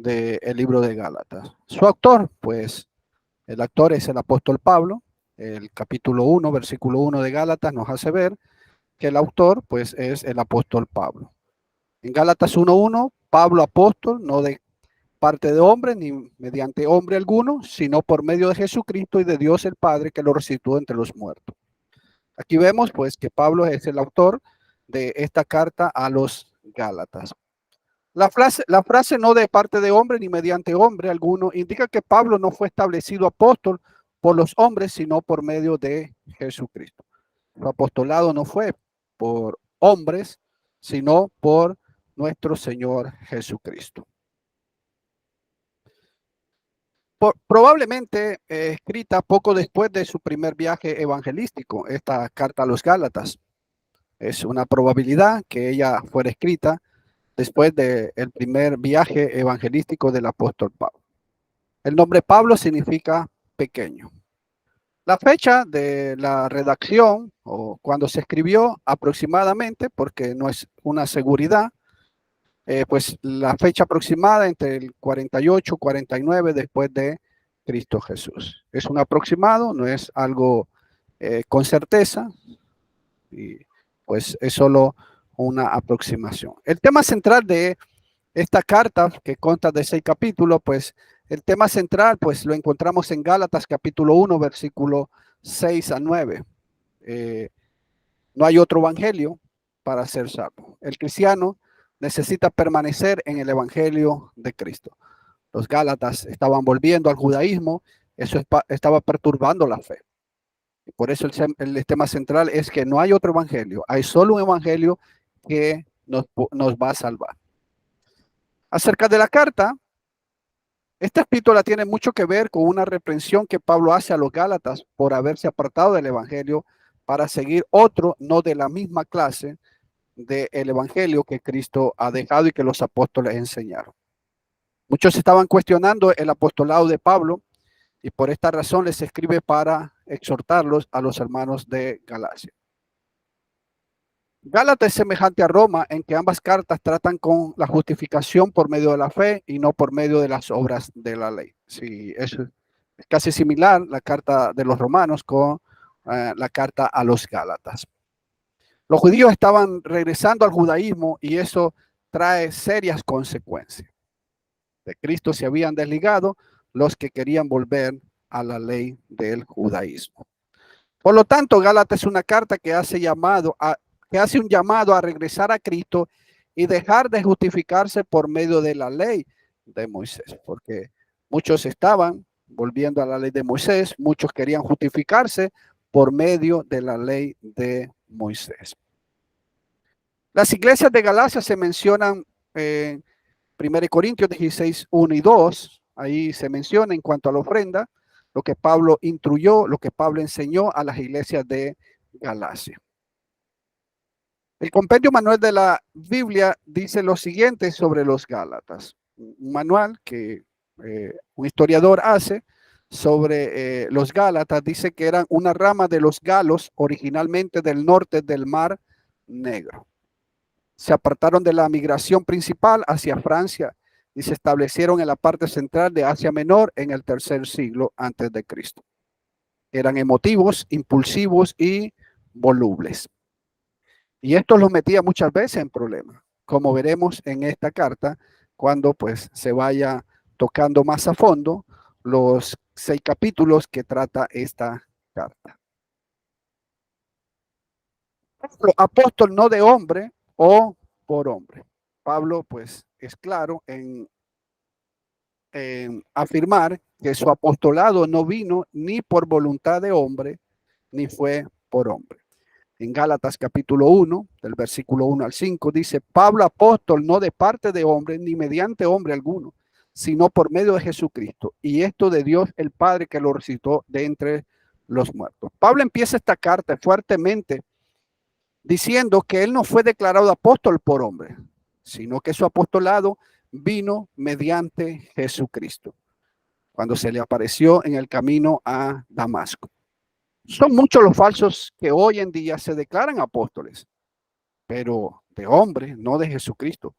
del libro de Gálatas. Su autor, pues, el autor es el apóstol Pablo. El capítulo 1, versículo 1 de Gálatas nos hace ver que el autor, pues, es el apóstol Pablo. En Gálatas 1:1, Pablo apóstol, no de parte de hombre ni mediante hombre alguno, sino por medio de Jesucristo y de Dios el Padre que lo resucitó entre los muertos. Aquí vemos, pues, que Pablo es el autor de esta carta a los Gálatas. La frase no de parte de hombre ni mediante hombre alguno indica que Pablo no fue establecido apóstol por los hombres, sino por medio de Jesucristo. Su apostolado no fue por hombres, sino por nuestro Señor Jesucristo. Probablemente escrita poco después de su primer viaje evangelístico, esta carta a los Gálatas. Es una probabilidad que ella fuera escrita después del primer viaje evangelístico del apóstol Pablo. El nombre Pablo significa pequeño. La fecha de la redacción o cuando se escribió aproximadamente, porque no es una seguridad, pues la fecha aproximada entre el 48 y 49 después de Cristo Jesús. Es un aproximado, no es algo con certeza, y pues es solo una aproximación. El tema central de esta carta, que consta de 6 capítulos, pues el tema central pues lo encontramos en Gálatas capítulo 1, versículo 6 a 9. No hay otro evangelio para ser salvo. El cristiano necesita permanecer en el evangelio de Cristo. Los Gálatas estaban volviendo al judaísmo, eso estaba perturbando la fe. Por eso el tema central es que no hay otro evangelio, hay solo un evangelio que nos va a salvar. Acerca de la carta, esta epístola tiene mucho que ver con una reprensión que Pablo hace a los Gálatas por haberse apartado del evangelio para seguir otro no de la misma clase del evangelio que Cristo ha dejado y que los apóstoles enseñaron. Muchos estaban cuestionando el apostolado de Pablo y por esta razón les escribe para exhortarlos a los hermanos de Galacia. Gálatas es semejante a Roma en que ambas cartas tratan con la justificación por medio de la fe y no por medio de las obras de la ley. Sí, es casi similar la carta de los romanos con la carta a los Gálatas. Los judíos estaban regresando al judaísmo y eso trae serias consecuencias. De Cristo se habían desligado los que querían volver a la ley del judaísmo. Por lo tanto, Gálatas es una carta que hace un llamado a regresar a Cristo y dejar de justificarse por medio de la ley de Moisés, porque muchos estaban volviendo a la ley de Moisés, muchos querían justificarse por medio de la ley de Moisés. Las iglesias de Galacia se mencionan en 1 Corintios 16, 1 y 2. Ahí se menciona en cuanto a la ofrenda, lo que Pablo instruyó, lo que Pablo enseñó a las iglesias de Galacia. El compendio manual de la Biblia dice lo siguiente sobre los Gálatas. Un manual que un historiador hace sobre los Gálatas dice que eran una rama de los galos originalmente del norte del Mar Negro. Se apartaron de la migración principal hacia Francia y se establecieron en la parte central de Asia Menor en el tercer siglo antes de Cristo. Eran emotivos, impulsivos y volubles. Y esto los metía muchas veces en problemas, como veremos en esta carta, cuando pues se vaya tocando más a fondo los 6 capítulos que trata esta carta. Apóstol no de hombre o por hombre. Pablo pues es claro en afirmar que su apostolado no vino ni por voluntad de hombre, ni fue por hombre. En Gálatas capítulo 1, del versículo 1 al 5, dice, Pablo apóstol no de parte de hombre, ni mediante hombre alguno, sino por medio de Jesucristo, y esto de Dios el Padre que lo resucitó de entre los muertos. Pablo empieza esta carta fuertemente diciendo que él no fue declarado apóstol por hombre, sino que su apostolado vino mediante Jesucristo, cuando se le apareció en el camino a Damasco. Son muchos los falsos que hoy en día se declaran apóstoles, pero de hombre, no de Jesucristo,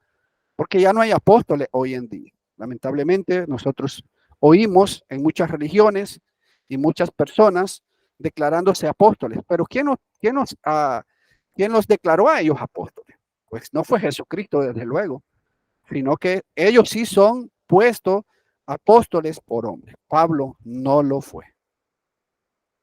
porque ya no hay apóstoles hoy en día. Lamentablemente, nosotros oímos en muchas religiones y muchas personas declarándose apóstoles, pero ¿quién los declaró a ellos apóstoles? Pues no fue Jesucristo, desde luego, sino que ellos sí son puestos apóstoles por hombres. Pablo no lo fue.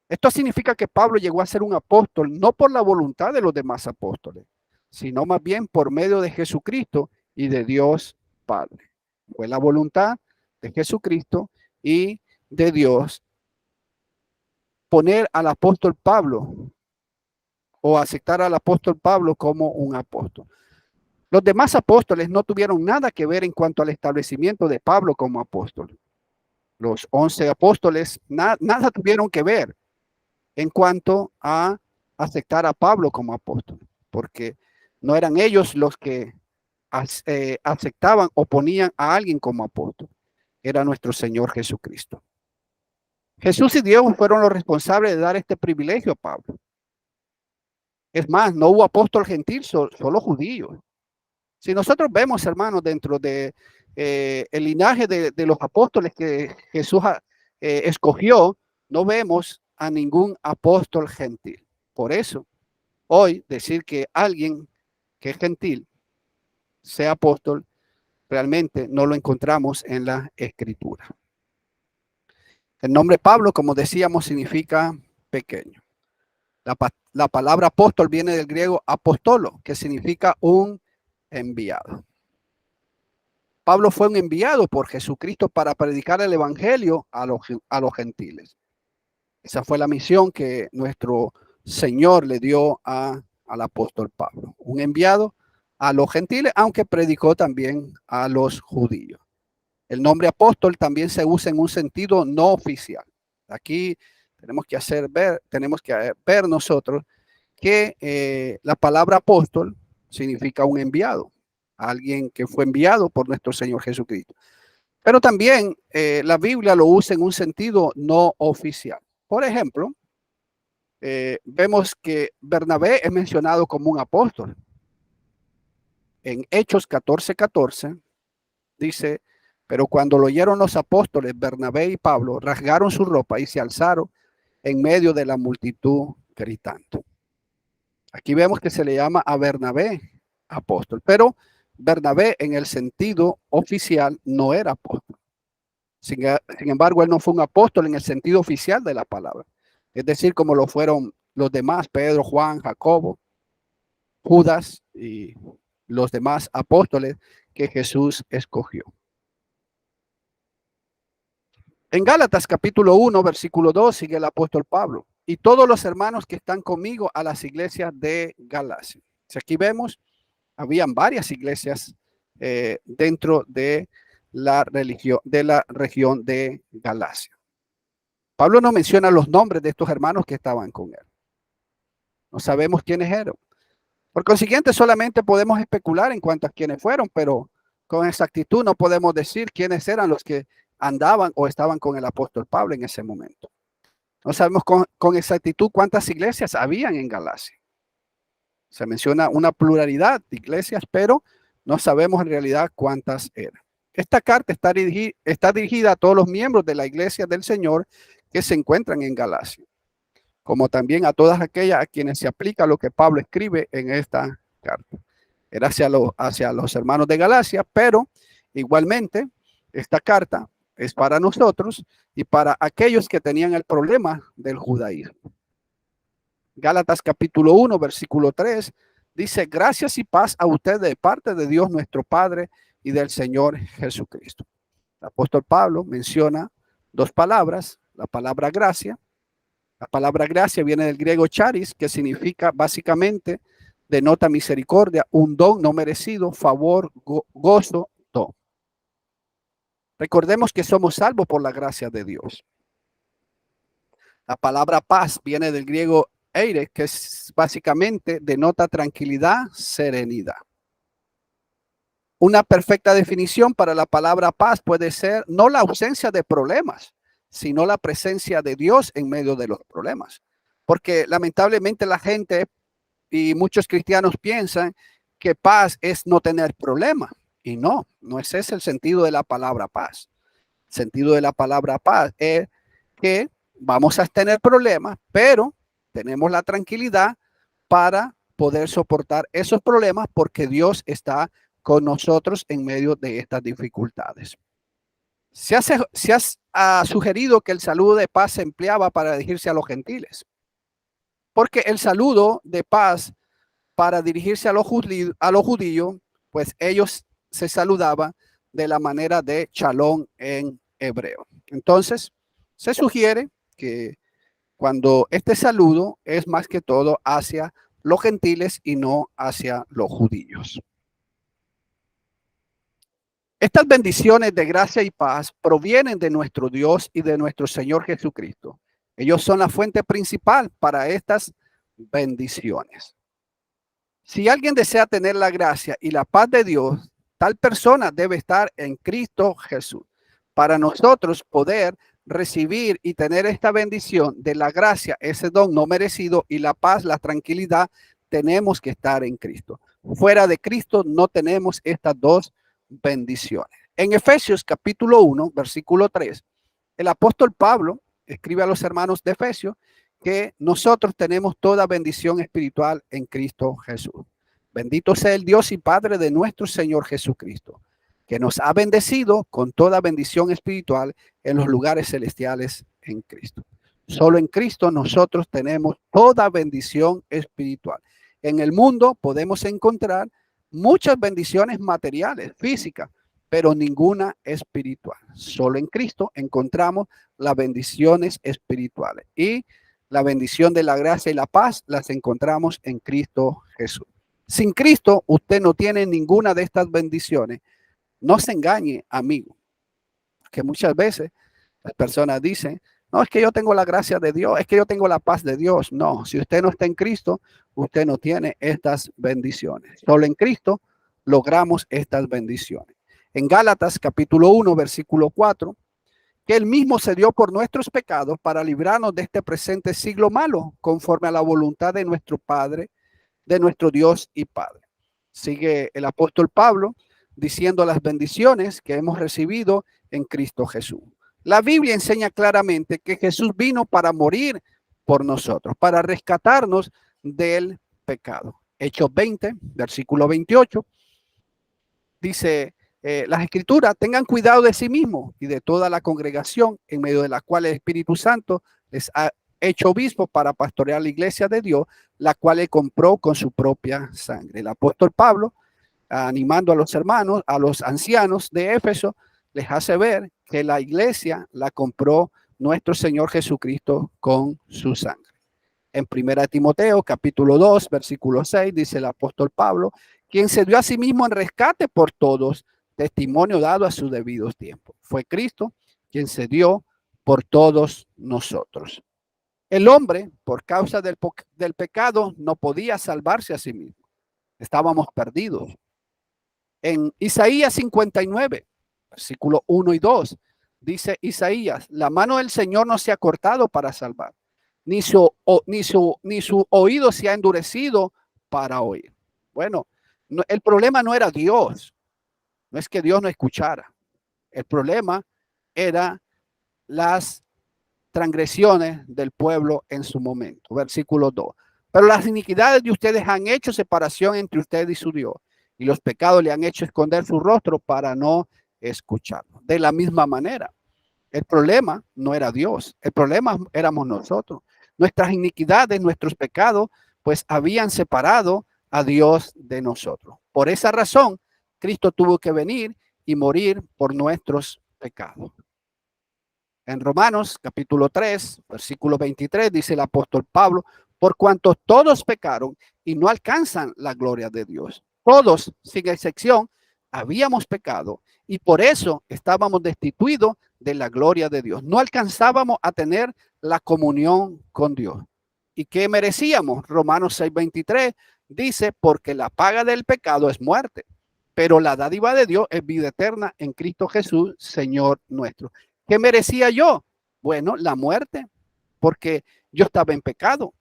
Esto significa que Pablo llegó a ser un apóstol no por la voluntad de los demás apóstoles, sino más bien por medio de Jesucristo y de Dios Padre. Fue la voluntad de Jesucristo y de Dios poner al apóstol Pablo o aceptar al apóstol Pablo como un apóstol. Los demás apóstoles no tuvieron nada que ver en cuanto al establecimiento de Pablo como apóstol. Los 11 apóstoles nada tuvieron que ver en cuanto a aceptar a Pablo como apóstol, porque no eran ellos los que aceptaban o ponían a alguien como apóstol, era nuestro Señor Jesucristo. Jesús y Dios fueron los responsables de dar este privilegio a Pablo. Es más, no hubo apóstol gentil, solo judíos. Si nosotros vemos, hermanos, dentro de el linaje de los apóstoles que Jesús escogió, no vemos a ningún apóstol gentil. Por eso, hoy decir que alguien que es gentil sea apóstol, realmente no lo encontramos en la escritura. El nombre Pablo, como decíamos, significa pequeño. La palabra apóstol viene del griego apostolo, que significa un enviado. Pablo fue un enviado por Jesucristo para predicar el evangelio a los gentiles. Esa fue la misión que nuestro Señor le dio al apóstol Pablo, un enviado a los gentiles, aunque predicó también a los judíos. El nombre apóstol también se usa en un sentido no oficial. Aquí tenemos que ver nosotros que la palabra apóstol significa un enviado, alguien que fue enviado por nuestro Señor Jesucristo. Pero también la Biblia lo usa en un sentido no oficial. Por ejemplo, vemos que Bernabé es mencionado como un apóstol. En Hechos 14:14 dice, pero cuando lo oyeron los apóstoles, Bernabé y Pablo rasgaron su ropa y se alzaron en medio de la multitud gritando. Aquí vemos que se le llama a Bernabé apóstol, pero Bernabé en el sentido oficial no era apóstol. Sin embargo, él no fue un apóstol en el sentido oficial de la palabra. Es decir, como lo fueron los demás, Pedro, Juan, Jacobo, Judas y los demás apóstoles que Jesús escogió. En Gálatas capítulo 1, versículo 2 sigue el apóstol Pablo. Y todos los hermanos que están conmigo a las iglesias de Galacia. Si aquí vemos, habían varias iglesias dentro de la región de Galacia. Pablo no menciona los nombres de estos hermanos que estaban con él. No sabemos quiénes eran. Por consiguiente, solamente podemos especular en cuanto a quiénes fueron, pero con exactitud no podemos decir quiénes eran los que andaban o estaban con el apóstol Pablo en ese momento. No sabemos con exactitud cuántas iglesias habían en Galacia. Se menciona una pluralidad de iglesias, pero no sabemos en realidad cuántas eran. Esta carta está dirigida a todos los miembros de la iglesia del Señor que se encuentran en Galacia, como también a todas aquellas a quienes se aplica lo que Pablo escribe en esta carta. Era hacia los hermanos de Galacia, pero igualmente esta carta es para nosotros y para aquellos que tenían el problema del judaísmo. Gálatas capítulo 1, versículo 3, dice, gracias y paz a ustedes de parte de Dios nuestro Padre y del Señor Jesucristo. El apóstol Pablo menciona dos palabras, la palabra gracia. La palabra gracia viene del griego charis, que significa básicamente denota misericordia, un don no merecido, favor, gozo, don. Recordemos que somos salvos por la gracia de Dios. La palabra paz viene del griego eire, que es básicamente denota tranquilidad, serenidad. Una perfecta definición para la palabra paz puede ser no la ausencia de problemas, sino la presencia de Dios en medio de los problemas. Porque lamentablemente la gente y muchos cristianos piensan que paz es no tener problemas. Y no, no es ese el sentido de la palabra paz. El sentido de la palabra paz es que vamos a tener problemas, pero tenemos la tranquilidad para poder soportar esos problemas porque Dios está con nosotros en medio de estas dificultades. Se ha sugerido que el saludo de paz se empleaba para dirigirse a los gentiles, porque el saludo de paz para dirigirse a los judíos, pues ellos se saludaban de la manera de shalom en hebreo. Entonces, se sugiere que cuando este saludo es más que todo hacia los gentiles y no hacia los judíos. Estas bendiciones de gracia y paz provienen de nuestro Dios y de nuestro Señor Jesucristo. Ellos son la fuente principal para estas bendiciones. Si alguien desea tener la gracia y la paz de Dios, tal persona debe estar en Cristo Jesús. Para nosotros poder recibir y tener esta bendición de la gracia, ese don no merecido, y la paz, la tranquilidad, tenemos que estar en Cristo. Fuera de Cristo no tenemos estas dos bendiciones. En Efesios capítulo 1, versículo 3, el apóstol Pablo escribe a los hermanos de Efesios que nosotros tenemos toda bendición espiritual en Cristo Jesús. Bendito sea el Dios y Padre de nuestro Señor Jesucristo, que nos ha bendecido con toda bendición espiritual en los lugares celestiales en Cristo. Solo en Cristo nosotros tenemos toda bendición espiritual. En el mundo podemos encontrar muchas bendiciones materiales, físicas, pero ninguna espiritual. Solo en Cristo encontramos las bendiciones espirituales. Y la bendición de la gracia y la paz las encontramos en Cristo Jesús. Sin Cristo, usted no tiene ninguna de estas bendiciones. No se engañe, amigo, que muchas veces las personas dicen, no, es que yo tengo la gracia de Dios, es que yo tengo la paz de Dios. No, si usted no está en Cristo, usted no tiene estas bendiciones. Solo en Cristo logramos estas bendiciones. En Gálatas capítulo 1, versículo 4, que él mismo se dio por nuestros pecados para librarnos de este presente siglo malo, conforme a la voluntad de nuestro Padre, de nuestro Dios y Padre. Sigue el apóstol Pablo diciendo las bendiciones que hemos recibido en Cristo Jesús. La Biblia enseña claramente que Jesús vino para morir por nosotros, para rescatarnos del pecado. Hechos 20, versículo 28, dice las escrituras, tengan cuidado de sí mismos y de toda la congregación en medio de la cual el Espíritu Santo les ha hecho obispos para pastorear la iglesia de Dios, la cual él compró con su propia sangre. El apóstol Pablo, animando a los hermanos, a los ancianos de Éfeso, les hace ver que la iglesia la compró nuestro Señor Jesucristo con su sangre. En 1 Timoteo capítulo 2, versículo 6, dice el apóstol Pablo, quien se dio a sí mismo en rescate por todos, testimonio dado a su debido tiempo. Fue Cristo quien se dio por todos nosotros. El hombre, por causa del pecado, no podía salvarse a sí mismo. Estábamos perdidos. En Isaías 59, versículo 1 y 2, dice Isaías, la mano del Señor no se ha cortado para salvar, ni su oído se ha endurecido para oír. Bueno, el problema no era Dios, no es que Dios no escuchara. El problema era las transgresiones del pueblo en su momento. Versículo 2. Pero las iniquidades de ustedes han hecho separación entre ustedes y su Dios, y los pecados le han hecho esconder su rostro para no escucharlo. De la misma manera, el problema no era Dios, el problema éramos nosotros. Nuestras iniquidades, nuestros pecados, pues habían separado a Dios de nosotros. Por esa razón, Cristo tuvo que venir y morir por nuestros pecados. En Romanos capítulo 3, versículo 23, dice el apóstol Pablo, por cuanto todos pecaron y no alcanzan la gloria de Dios. Todos, sin excepción, habíamos pecado y por eso estábamos destituidos de la gloria de Dios. No alcanzábamos a tener la comunión con Dios. ¿Y qué merecíamos? Romanos 6, 23 dice, porque la paga del pecado es muerte, pero la dádiva de Dios es vida eterna en Cristo Jesús, Señor nuestro. ¿Qué merecía yo? Bueno, la muerte, porque yo estaba en pecado.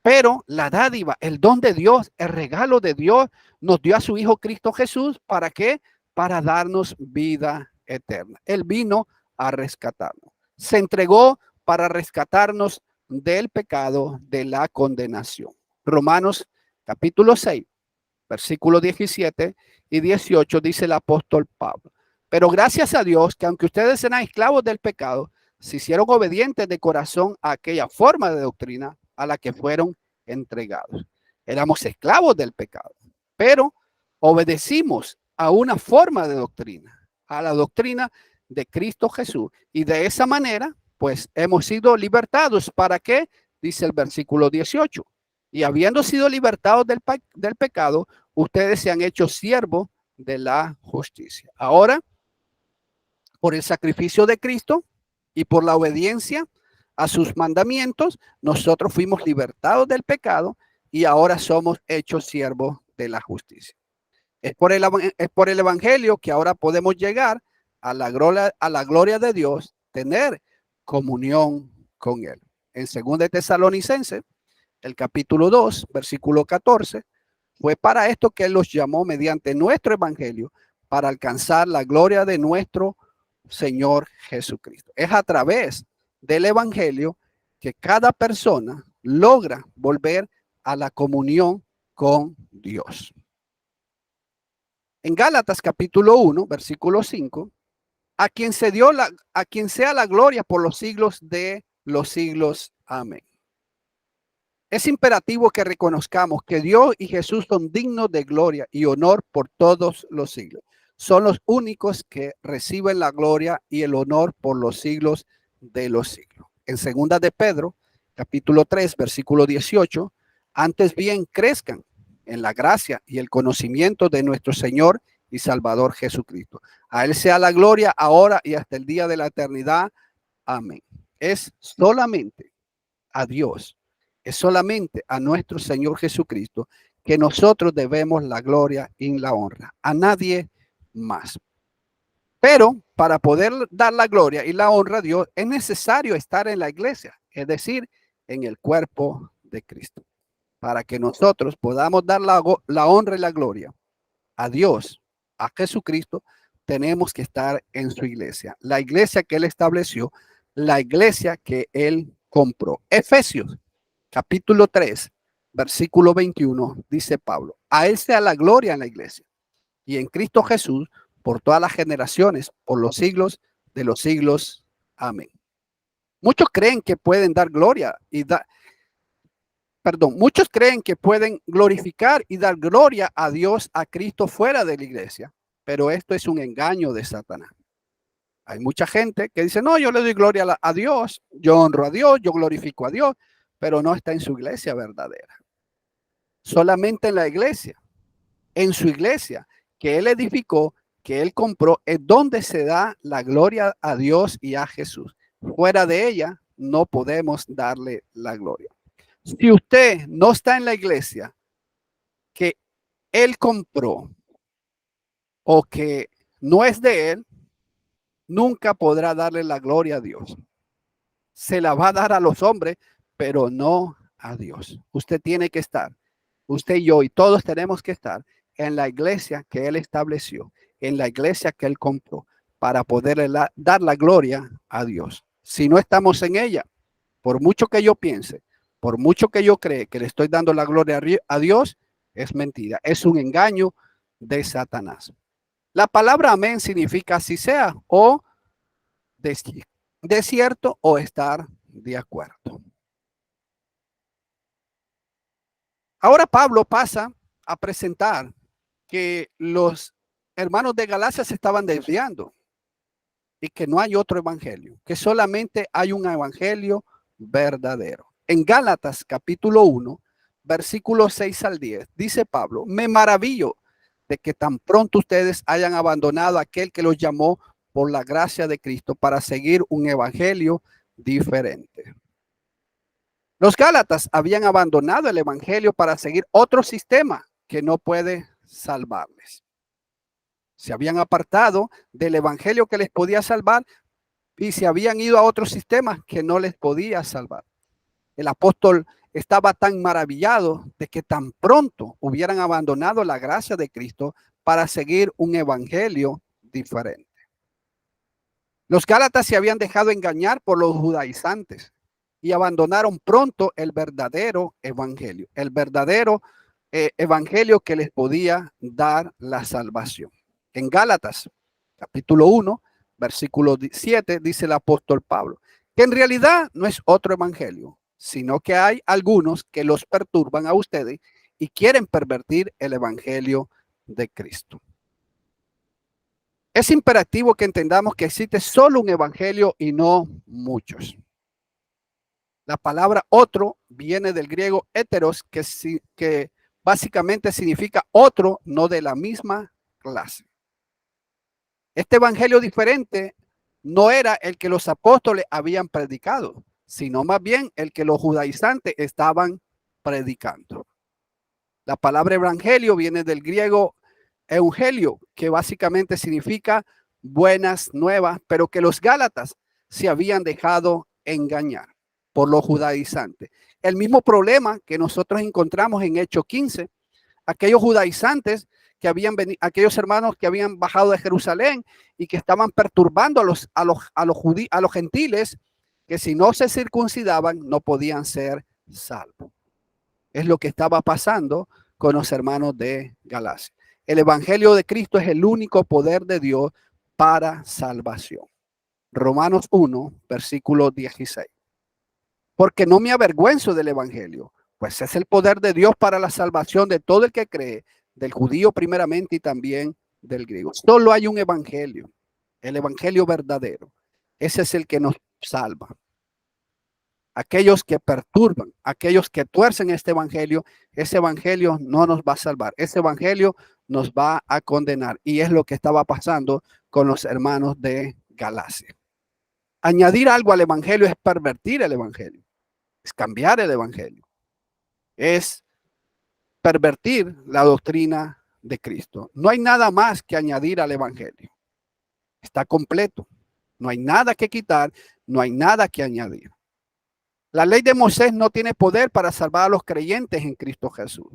Pero la dádiva, el don de Dios, el regalo de Dios, nos dio a su Hijo Cristo Jesús. ¿Para qué? para darnos vida eterna. Él vino a rescatarnos. Se entregó para rescatarnos del pecado, de la condenación. Romanos capítulo 6, versículos 17 y 18 dice el apóstol Pablo. Pero gracias a Dios que aunque ustedes eran esclavos del pecado, se hicieron obedientes de corazón a aquella forma de doctrina a la que fueron entregados. Éramos esclavos del pecado, pero obedecimos a una forma de doctrina, a la doctrina de Cristo Jesús. Y de esa manera, pues hemos sido libertados. ¿Para qué? Dice el versículo 18. Y habiendo sido libertados del pecado, ustedes se han hecho siervos de la justicia. Ahora, por el sacrificio de Cristo y por la obediencia a sus mandamientos, nosotros fuimos libertados del pecado y ahora somos hechos siervos de la justicia. Es por el evangelio que ahora podemos llegar a la gloria de Dios, tener comunión con Él. En 2 Tesalonicenses, el capítulo 2, versículo 14, fue para esto que Él los llamó mediante nuestro evangelio para alcanzar la gloria de nuestro Señor Jesucristo. Es a través del evangelio que cada persona logra volver a la comunión con Dios. En Gálatas capítulo 1, versículo 5, a quien sea la gloria por los siglos de los siglos. Amén. Es imperativo que reconozcamos que Dios y Jesús son dignos de gloria y honor por todos los siglos. Son los únicos que reciben la gloria y el honor por los siglos de los siglos. En 2 de Pedro, capítulo 3, versículo 18, antes bien crezcan en la gracia y el conocimiento de nuestro Señor y Salvador Jesucristo. A Él sea la gloria ahora y hasta el día de la eternidad. Amén. Es solamente a Dios, es solamente a nuestro Señor Jesucristo que nosotros debemos la gloria y la honra. A nadie más. Pero para poder dar la gloria y la honra a Dios es necesario estar en la iglesia, es decir, en el cuerpo de Cristo. Para que nosotros podamos dar la honra y la gloria a Dios, a Jesucristo, tenemos que estar en su iglesia. La iglesia que Él estableció, la iglesia que Él compró. Efesios capítulo 3, versículo 21, dice Pablo, a Él sea la gloria en la iglesia y en Cristo Jesús por todas las generaciones, por los siglos de los siglos. Amén. Muchos creen que pueden dar gloria y muchos creen que pueden glorificar y dar gloria a Dios, a Cristo fuera de la iglesia, pero esto es un engaño de Satanás. Hay mucha gente que dice, no, yo le doy gloria a Dios, yo honro a Dios, yo glorifico a Dios, pero no está en su iglesia verdadera. Solamente en la iglesia, en su iglesia que Él edificó, que Él compró, es donde se da la gloria a Dios y a Jesús. Fuera de ella no podemos darle la gloria. Si usted no está en la iglesia que Él compró o que no es de Él, nunca podrá darle la gloria a Dios. Se la va a dar a los hombres, pero no a Dios. Usted tiene que estar, usted y yo y todos tenemos que estar en la iglesia que Él estableció, en la iglesia que Él compró, para poderle dar la gloria a Dios. Si no estamos en ella, por mucho que yo piense, por mucho que yo cree que le estoy dando la gloria a Dios, es mentira, es un engaño de Satanás. La palabra amén significa así sea o de cierto o estar de acuerdo. Ahora Pablo pasa a presentar que los hermanos de Galacia se estaban desviando y que no hay otro evangelio, que solamente hay un evangelio verdadero. En Gálatas capítulo 1, versículos 6 al 10, dice Pablo, me maravillo de que tan pronto ustedes hayan abandonado a aquel que los llamó por la gracia de Cristo para seguir un evangelio diferente. Los Gálatas habían abandonado el evangelio para seguir otro sistema que no puede salvarles. Se habían apartado del evangelio que les podía salvar y se habían ido a otros sistemas que no les podía salvar. El apóstol estaba tan maravillado de que tan pronto hubieran abandonado la gracia de Cristo para seguir un evangelio diferente. Los gálatas se habían dejado engañar por los judaizantes y abandonaron pronto el verdadero evangelio, evangelio que les podía dar la salvación. En Gálatas, capítulo 1, versículo 7, dice el apóstol Pablo, que en realidad no es otro evangelio, sino que hay algunos que los perturban a ustedes y quieren pervertir el evangelio de Cristo. Es imperativo que entendamos que existe solo un evangelio y no muchos. La palabra otro viene del griego heteros, que básicamente significa otro, no de la misma clase. Este evangelio diferente no era el que los apóstoles habían predicado, sino más bien el que los judaizantes estaban predicando. La palabra evangelio viene del griego eugelio, que básicamente significa buenas nuevas, pero que los gálatas se habían dejado engañar por los judaizantes. El mismo problema que nosotros encontramos en Hechos 15, aquellos judaizantes que habían venido, aquellos hermanos que habían bajado de Jerusalén y que estaban perturbando a los gentiles, que si no se circuncidaban no podían ser salvos. Es lo que estaba pasando con los hermanos de Galacia. El evangelio de Cristo es el único poder de Dios para salvación. Romanos 1, versículo 16. Porque no me avergüenzo del evangelio, pues es el poder de Dios para la salvación de todo el que cree, del judío primeramente y también del griego. Solo hay un evangelio, el evangelio verdadero. Ese es el que nos salva. Aquellos que perturban, aquellos que tuercen este evangelio, ese evangelio no nos va a salvar. Ese evangelio nos va a condenar. Y es lo que estaba pasando con los hermanos de Galacia. Añadir algo al evangelio es pervertir el evangelio. Es cambiar el evangelio. Es pervertir la doctrina de Cristo. No hay nada más que añadir al evangelio. Está completo. No hay nada que quitar, no hay nada que añadir. La ley de Moisés no tiene poder para salvar a los creyentes en Cristo Jesús.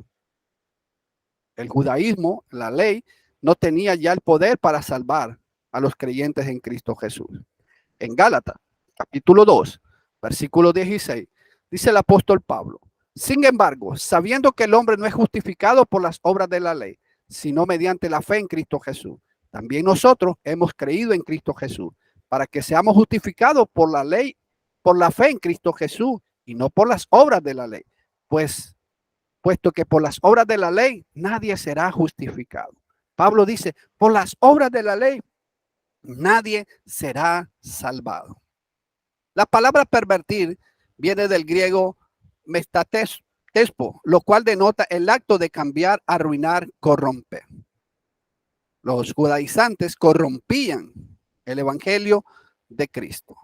El judaísmo, la ley, no tenía ya el poder para salvar a los creyentes en Cristo Jesús. En Gálatas, capítulo 2, versículo 16, dice el apóstol Pablo: sin embargo, sabiendo que el hombre no es justificado por las obras de la ley, sino mediante la fe en Cristo Jesús, también nosotros hemos creído en Cristo Jesús, para que seamos justificados por la ley, por la fe en Cristo Jesús, y no por las obras de la ley. Puesto que por las obras de la ley nadie será justificado. Pablo dice, por las obras de la ley nadie será salvado. La palabra pervertir viene del griego metatespo, lo cual denota el acto de cambiar, arruinar, corromper. Los judaizantes corrompían el evangelio de Cristo.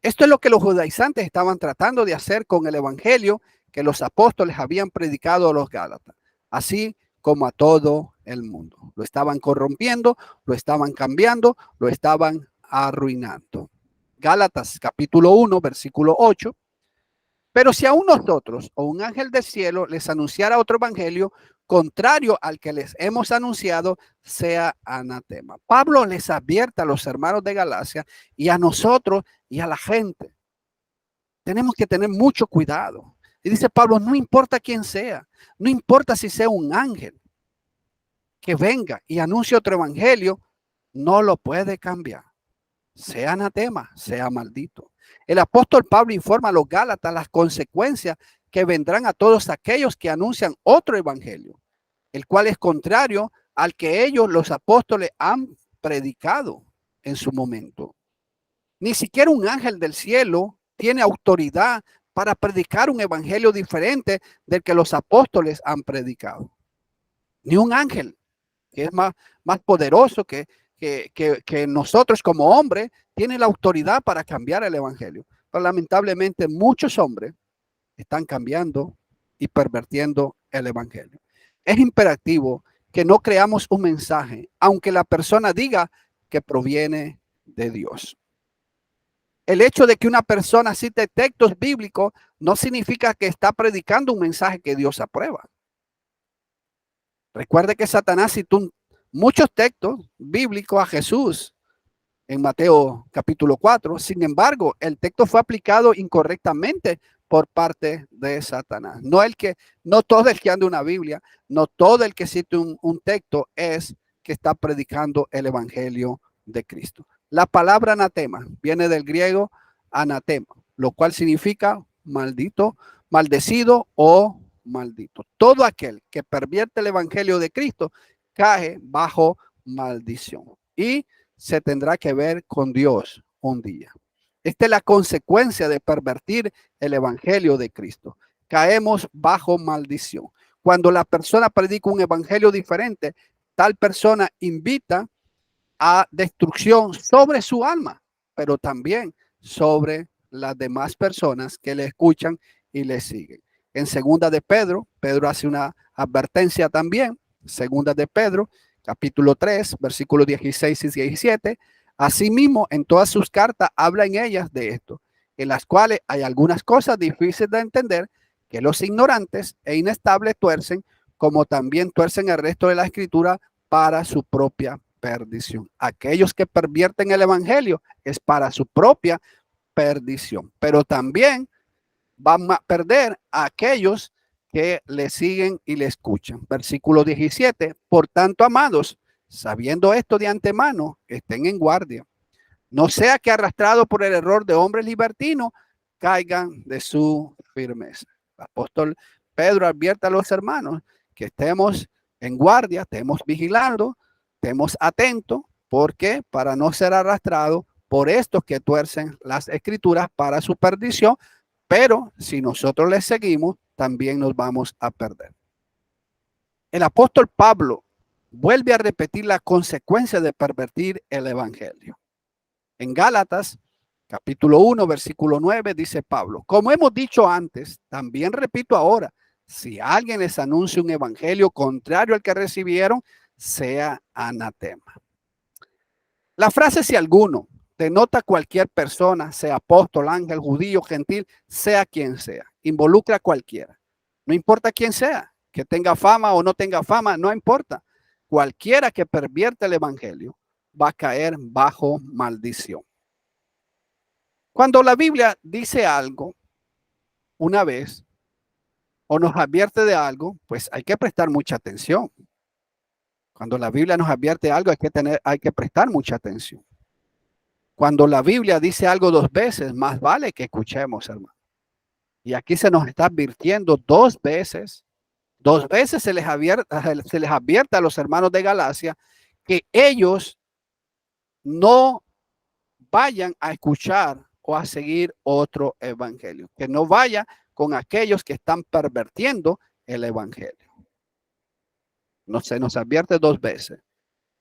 Esto es lo que los judaizantes estaban tratando de hacer con el evangelio que los apóstoles habían predicado a los gálatas, así como a todo el mundo. Lo estaban corrompiendo, lo estaban cambiando, lo estaban arruinando. Gálatas capítulo 1, versículo 8. Pero si aún nosotros o un ángel del cielo les anunciara otro evangelio contrario al que les hemos anunciado, sea anatema. Pablo les advierte a los hermanos de Galacia y a nosotros y a la gente. Tenemos que tener mucho cuidado. Y dice Pablo, no importa quién sea, no importa si sea un ángel que venga y anuncie otro evangelio, no lo puede cambiar. Sea anatema, sea maldito. El apóstol Pablo informa a los gálatas las consecuencias que vendrán a todos aquellos que anuncian otro evangelio, el cual es contrario al que ellos, los apóstoles, han predicado en su momento. Ni siquiera un ángel del cielo tiene autoridad para predicar un evangelio diferente del que los apóstoles han predicado. Ni un ángel, que es más poderoso que nosotros como hombres, tiene la autoridad para cambiar el evangelio. Pero lamentablemente muchos hombres están cambiando y pervirtiendo el evangelio. Es imperativo que no creamos un mensaje, aunque la persona diga que proviene de Dios. El hecho de que una persona cite textos bíblicos no significa que está predicando un mensaje que Dios aprueba. Recuerde que Satanás citó muchos textos bíblicos a Jesús en Mateo capítulo 4. Sin embargo, el texto fue aplicado incorrectamente por parte de Satanás. No todo el que anda una Biblia, no todo el que cite un texto es que está predicando el evangelio de Cristo. La palabra anatema viene del griego anatema, lo cual significa maldito, maldecido o maldito. Todo aquel que pervierte el evangelio de Cristo cae bajo maldición y se tendrá que ver con Dios un día. Esta es la consecuencia de pervertir el evangelio de Cristo. Caemos bajo maldición. Cuando la persona predica un evangelio diferente, tal persona invita a destrucción sobre su alma, pero también sobre las demás personas que le escuchan y le siguen. En segunda de Pedro, Pedro hace una advertencia también. Segunda de Pedro, capítulo 3, versículos 16 y 17. Asimismo, en todas sus cartas habla en ellas de esto, en las cuales hay algunas cosas difíciles de entender que los ignorantes e inestables tuercen, como también tuercen el resto de la escritura para su propia perdición. Aquellos que pervierten el evangelio es para su propia perdición, pero también van a perder a aquellos que le siguen y le escuchan. Versículo 17. Por tanto, amados, sabiendo esto de antemano, estén en guardia. No sea que arrastrado por el error de hombres libertinos, caigan de su firmeza. El apóstol Pedro advierte a los hermanos que estemos en guardia, estemos vigilando, estemos atentos, porque para no ser arrastrados por estos que tuercen las escrituras para su perdición, pero si nosotros les seguimos, también nos vamos a perder. El apóstol Pablo vuelve a repetir la consecuencia de pervertir el evangelio. En Gálatas, capítulo 1, versículo 9, dice Pablo, como hemos dicho antes, también repito ahora, si alguien les anuncia un evangelio contrario al que recibieron, sea anatema. La frase si alguno denota cualquier persona, sea apóstol, ángel, judío, gentil, sea quien sea, involucra a cualquiera. No importa quién sea, que tenga fama o no tenga fama, no importa. Cualquiera que pervierte el evangelio va a caer bajo maldición. Cuando la Biblia dice algo una vez o nos advierte de algo, pues hay que prestar mucha atención. Cuando la Biblia nos advierte algo, hay que prestar mucha atención. Cuando la Biblia dice algo dos veces, más vale que escuchemos, hermano. Y aquí se nos está advirtiendo dos veces. Dos veces se les advierte a los hermanos de Galacia que ellos no vayan a escuchar o a seguir otro evangelio, que no vaya con aquellos que están pervirtiendo el evangelio. No se nos advierte dos veces.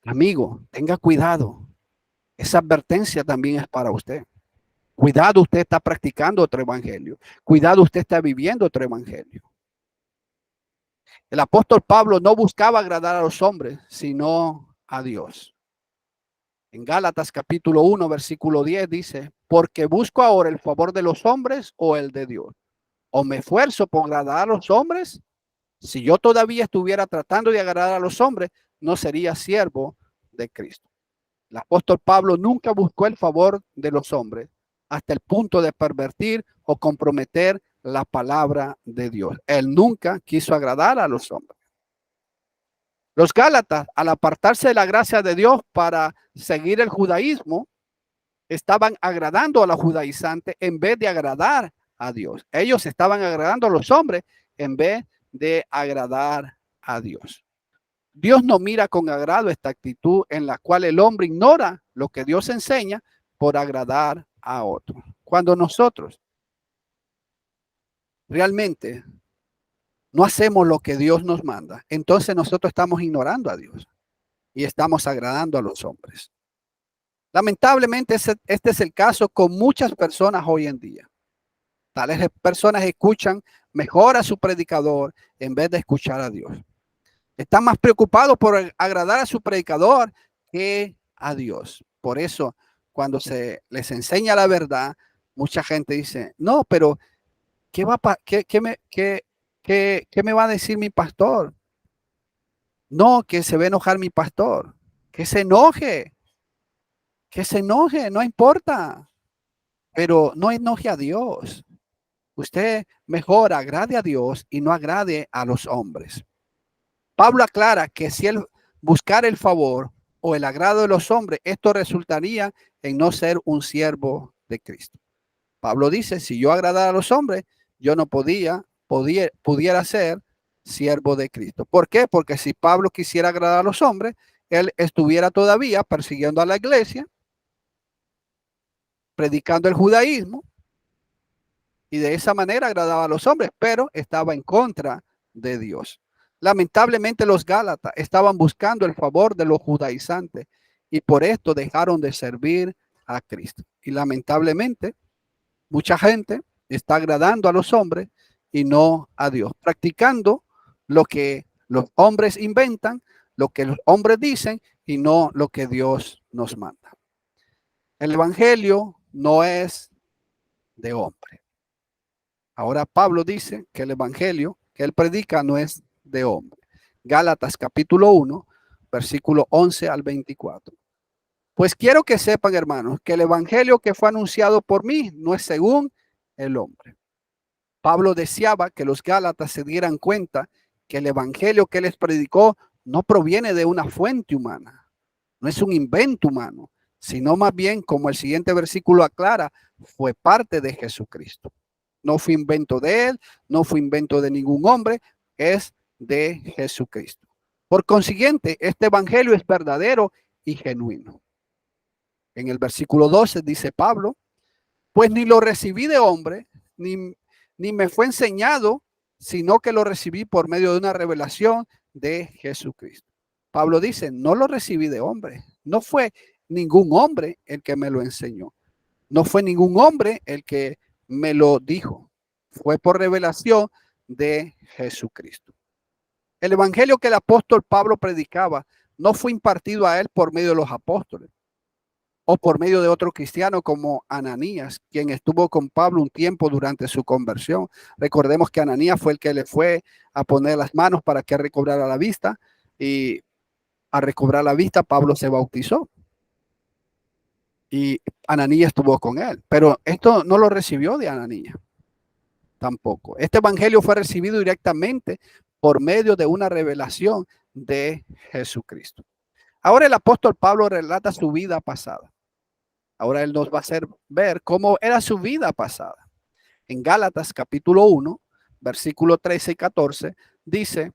Amigo, tenga cuidado. Esa advertencia también es para usted. Cuidado, usted está practicando otro evangelio. Cuidado, usted está viviendo otro evangelio. El apóstol Pablo no buscaba agradar a los hombres, sino a Dios. En Gálatas capítulo 1, versículo 10 dice, porque busco ahora el favor de los hombres o el de Dios. O me esfuerzo por agradar a los hombres. Si yo todavía estuviera tratando de agradar a los hombres, no sería siervo de Cristo. El apóstol Pablo nunca buscó el favor de los hombres hasta el punto de pervertir o comprometer la palabra de Dios. Él nunca quiso agradar a los hombres. Los Gálatas, al apartarse de la gracia de Dios para seguir el judaísmo, estaban agradando a los judaizantes en vez de agradar a Dios. Ellos estaban agradando a los hombres en vez de agradar a Dios. Dios no mira con agrado esta actitud en la cual el hombre ignora lo que Dios enseña por agradar a otro. Cuando nosotros realmente no hacemos lo que Dios nos manda, entonces nosotros estamos ignorando a Dios y estamos agradando a los hombres. Lamentablemente este es el caso con muchas personas hoy en día. Tales personas escuchan mejor a su predicador en vez de escuchar a Dios. Están más preocupados por agradar a su predicador que a Dios. Por eso, cuando se les enseña la verdad, mucha gente dice, no, pero ¿qué me va a decir mi pastor? No, que se va a enojar mi pastor. Que se enoje. Que se enoje, no importa. Pero no enoje a Dios. Usted mejor agrade a Dios y no agrade a los hombres. Pablo aclara que si él buscar el favor o el agrado de los hombres, esto resultaría en no ser un siervo de Cristo. Pablo dice, si yo agradara a los hombres, yo no pudiera ser siervo de Cristo. ¿Por qué? Porque si Pablo quisiera agradar a los hombres, él estuviera todavía persiguiendo a la iglesia, predicando el judaísmo, y de esa manera agradaba a los hombres, pero estaba en contra de Dios. Lamentablemente los Gálatas estaban buscando el favor de los judaizantes y por esto dejaron de servir a Cristo. Y lamentablemente mucha gente está agradando a los hombres y no a Dios, practicando lo que los hombres inventan, lo que los hombres dicen y no lo que Dios nos manda. El evangelio no es de hombre. Ahora Pablo dice que el evangelio que él predica no es de hombre. Gálatas capítulo 1, versículo 11 al 24. Pues quiero que sepan, hermanos, que el evangelio que fue anunciado por mí no es según el hombre. Pablo deseaba que los Gálatas se dieran cuenta que el evangelio que les predicó no proviene de una fuente humana, no es un invento humano, sino más bien, como el siguiente versículo aclara, fue parte de Jesucristo. No fue invento de él, no fue invento de ningún hombre, es de Jesucristo. Por consiguiente, este evangelio es verdadero y genuino. En el versículo 12 dice Pablo, pues ni lo recibí de hombre, ni me fue enseñado, sino que lo recibí por medio de una revelación de Jesucristo. Pablo dice, no lo recibí de hombre, no fue ningún hombre el que me lo enseñó, no fue ningún hombre el que me lo dijo, fue por revelación de Jesucristo. El evangelio que el apóstol Pablo predicaba no fue impartido a él por medio de los apóstoles o por medio de otro cristiano como Ananías, quien estuvo con Pablo un tiempo durante su conversión. Recordemos que Ananías fue el que le fue a poner las manos para que recobrara la vista y a recobrar la vista Pablo se bautizó y Ananías estuvo con él, pero esto no lo recibió de Ananías tampoco. Este evangelio fue recibido directamente por medio de una revelación de Jesucristo. Ahora el apóstol Pablo relata su vida pasada. Ahora él nos va a hacer ver cómo era su vida pasada. En Gálatas capítulo 1, versículo 13 y 14, dice,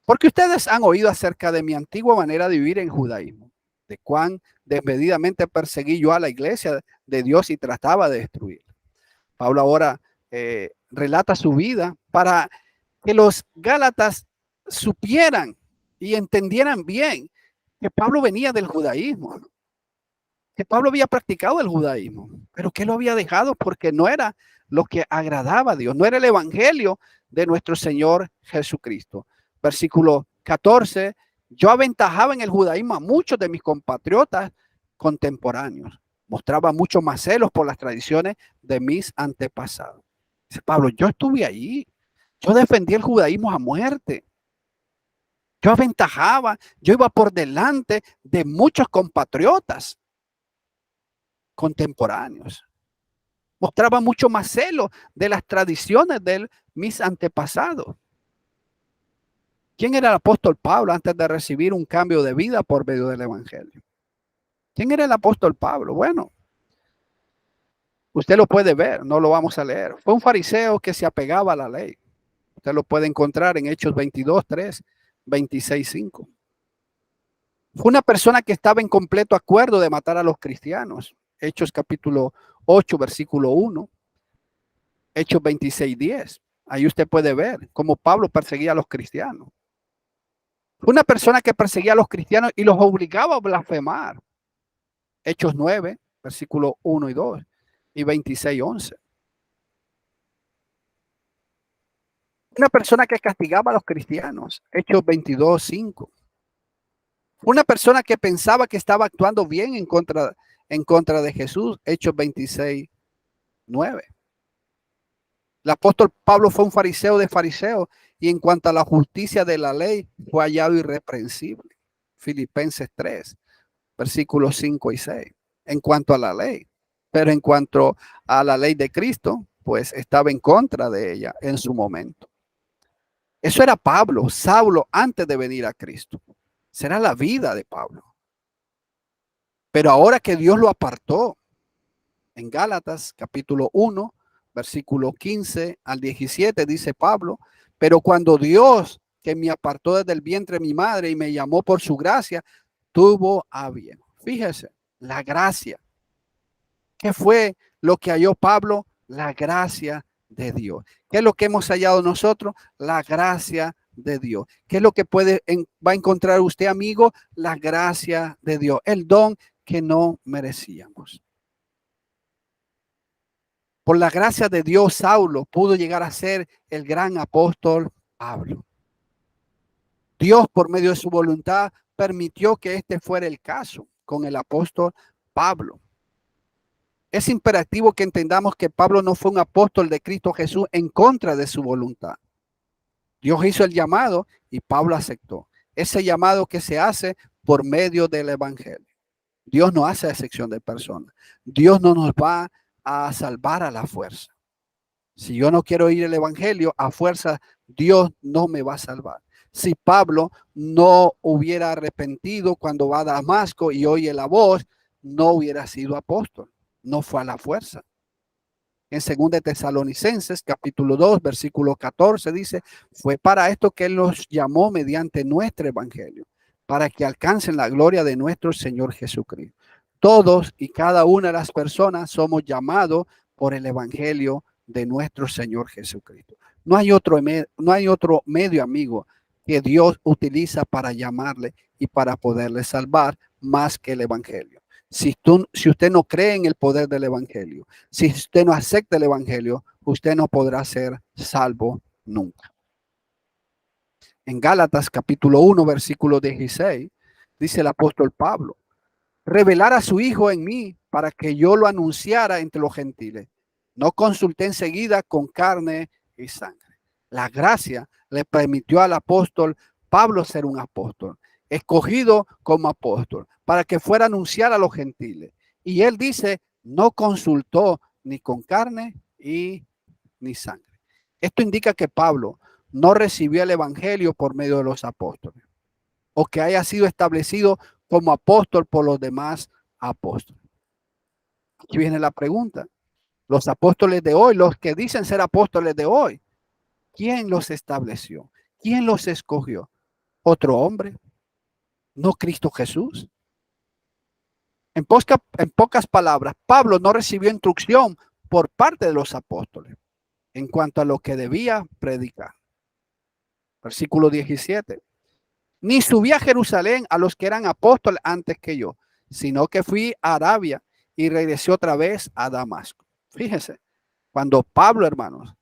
porque ustedes han oído acerca de mi antigua manera de vivir en judaísmo, de cuán desmedidamente perseguí yo a la iglesia de Dios y trataba de destruirla. Pablo ahora relata su vida para que los Gálatas supieran y entendieran bien que Pablo venía del judaísmo, que Pablo había practicado el judaísmo, pero que lo había dejado porque no era lo que agradaba a Dios, no era el evangelio de nuestro Señor Jesucristo. Versículo 14, yo aventajaba en el judaísmo a muchos de mis compatriotas contemporáneos, mostraba mucho más celos por las tradiciones de mis antepasados. Dice Pablo, yo estuve ahí, yo defendí el judaísmo a muerte. Yo aventajaba, yo iba por delante de muchos compatriotas contemporáneos. Mostraba mucho más celo de las tradiciones de mis antepasados. ¿Quién era el apóstol Pablo antes de recibir un cambio de vida por medio del evangelio? ¿Quién era el apóstol Pablo? Bueno, usted lo puede ver, no lo vamos a leer. Fue un fariseo que se apegaba a la ley. Usted lo puede encontrar en Hechos 22, 3, 26, 5. Fue una persona que estaba en completo acuerdo de matar a los cristianos. Hechos capítulo 8, versículo 1. Hechos 26, 10. Ahí usted puede ver cómo Pablo perseguía a los cristianos. Fue una persona que perseguía a los cristianos y los obligaba a blasfemar. Hechos 9, versículo 1 y 2 y 26, 11. Una persona que castigaba a los cristianos. Hechos 22, 5. Una persona que pensaba que estaba actuando bien en contra de Jesús. Hechos 26, 9. El apóstol Pablo fue un fariseo de fariseos y en cuanto a la justicia de la ley, fue hallado irreprensible. Filipenses 3, versículos 5 y 6. En cuanto a la ley. Pero en cuanto a la ley de Cristo, pues estaba en contra de ella en su momento. Eso era Pablo, Saulo, antes de venir a Cristo. Será la vida de Pablo. Pero ahora que Dios lo apartó, en Gálatas capítulo 1, versículo 15 al 17, dice Pablo, pero cuando Dios, que me apartó desde el vientre de mi madre y me llamó por su gracia, tuvo a bien. Fíjese, la gracia. ¿Qué fue lo que halló Pablo? La gracia de Dios. ¿Qué es lo que hemos hallado nosotros? La gracia de Dios. ¿Qué es lo que va a encontrar usted, amigo? La gracia de Dios, el don que no merecíamos. Por la gracia de Dios, Saulo pudo llegar a ser el gran apóstol Pablo. Dios, por medio de su voluntad, permitió que este fuera el caso con el apóstol Pablo. Es imperativo que entendamos que Pablo no fue un apóstol de Cristo Jesús en contra de su voluntad. Dios hizo el llamado y Pablo aceptó. Ese llamado que se hace por medio del evangelio. Dios no hace excepción de personas. Dios no nos va a salvar a la fuerza. Si yo no quiero ir al evangelio, a fuerza, Dios no me va a salvar. Si Pablo no hubiera arrepentido cuando va a Damasco y oye la voz, no hubiera sido apóstol. No fue a la fuerza. En 2 Tesalonicenses, capítulo 2, versículo 14, dice, fue para esto que Él los llamó mediante nuestro evangelio, para que alcancen la gloria de nuestro Señor Jesucristo. Todos y cada una de las personas somos llamados por el evangelio de nuestro Señor Jesucristo. No hay otro medio, amigo, que Dios utiliza para llamarle y para poderle salvar más que el evangelio. Si usted no cree en el poder del evangelio, si usted no acepta el evangelio, usted no podrá ser salvo nunca. En Gálatas capítulo 1, versículo 16, dice el apóstol Pablo, revelar a su Hijo en mí para que yo lo anunciara entre los gentiles. No consulté enseguida con carne y sangre. La gracia le permitió al apóstol Pablo ser un apóstol, escogido como apóstol, para que fuera a anunciar a los gentiles. Y él dice, no consultó ni con carne y ni sangre. Esto indica que Pablo no recibió el evangelio por medio de los apóstoles, o que haya sido establecido como apóstol por los demás apóstoles. Aquí viene la pregunta. Los apóstoles de hoy, los que dicen ser apóstoles de hoy, ¿quién los estableció? ¿Quién los escogió? ¿Otro hombre? ¿No Cristo Jesús? En pocas palabras, Pablo no recibió instrucción por parte de los apóstoles en cuanto a lo que debía predicar. Versículo 17. Ni subí a Jerusalén a los que eran apóstoles antes que yo, sino que fui a Arabia y regresé otra vez a Damasco. Fíjese, cuando Pablo, hermanos,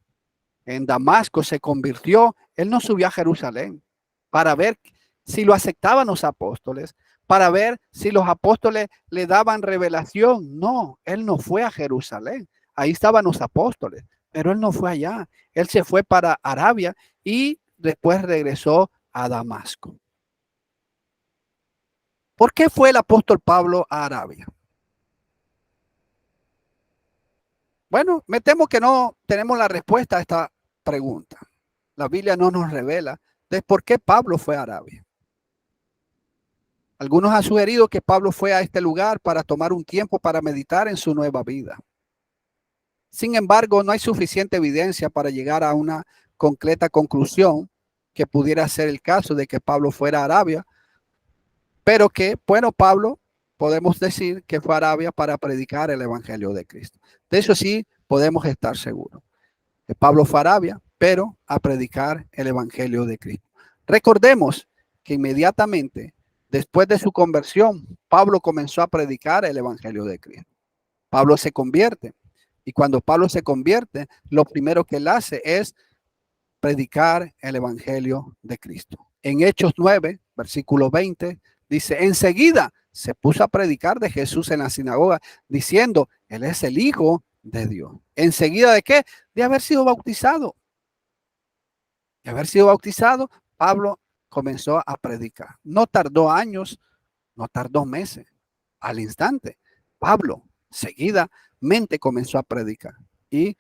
en Damasco se convirtió, él no subió a Jerusalén para ver si lo aceptaban los apóstoles, para ver si los apóstoles le daban revelación. No, él no fue a Jerusalén. Ahí estaban los apóstoles, pero él no fue allá. Él se fue para Arabia y después regresó a Damasco. ¿Por qué fue el apóstol Pablo a Arabia? Bueno, me temo que no tenemos la respuesta a esta pregunta. La Biblia no nos revela de por qué Pablo fue a Arabia. Algunos han sugerido que Pablo fue a este lugar para tomar un tiempo para meditar en su nueva vida. Sin embargo, no hay suficiente evidencia para llegar a una concreta conclusión que pudiera ser el caso de que Pablo fuera a Arabia, pero que, bueno, Pablo podemos decir que fue a Arabia para predicar el evangelio de Cristo. De eso sí podemos estar seguros. Que Pablo fue a Arabia, pero a predicar el evangelio de Cristo. Recordemos que inmediatamente después de su conversión, Pablo comenzó a predicar el evangelio de Cristo. Pablo se convierte. Y cuando Pablo se convierte, lo primero que él hace es predicar el evangelio de Cristo. En Hechos 9, versículo 20, dice, enseguida se puso a predicar de Jesús en la sinagoga, diciendo, Él es el Hijo de Dios. ¿Enseguida de qué? De haber sido bautizado. de haber sido bautizado, Pablo comenzó a predicar. No tardó años, no tardó meses, al instante. Pablo seguidamente comenzó a predicar. Y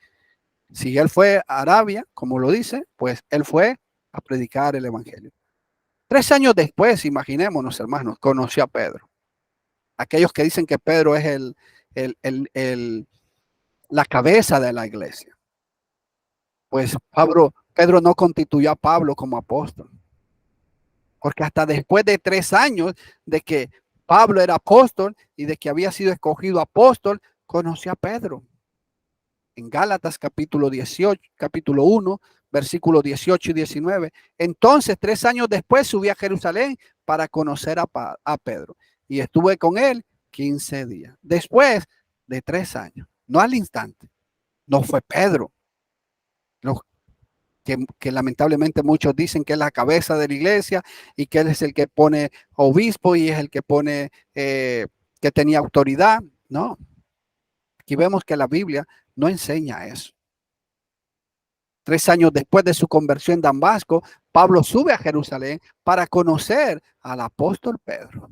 si él fue a Arabia, como lo dice, pues él fue a predicar el evangelio. 3 años después, imaginémonos, hermanos, conoció a Pedro. Aquellos que dicen que Pedro es la cabeza de la iglesia. Pues Pedro no constituyó a Pablo como apóstol. Porque hasta después de 3 años de que Pablo era apóstol y de que había sido escogido apóstol, conoció a Pedro. En Gálatas capítulo 18, capítulo 1, versículos 18 y 19. Entonces, 3 años después subí a Jerusalén para conocer a Pedro y estuve con él 15 días. Después de 3 años, no al instante, no fue Pedro, no, que lamentablemente muchos dicen que es la cabeza de la iglesia y que él es el que pone obispo y es el que pone que tenía autoridad. No, aquí vemos que la Biblia no enseña eso. 3 años después de su conversión en Damasco, Pablo sube a Jerusalén para conocer al apóstol Pedro.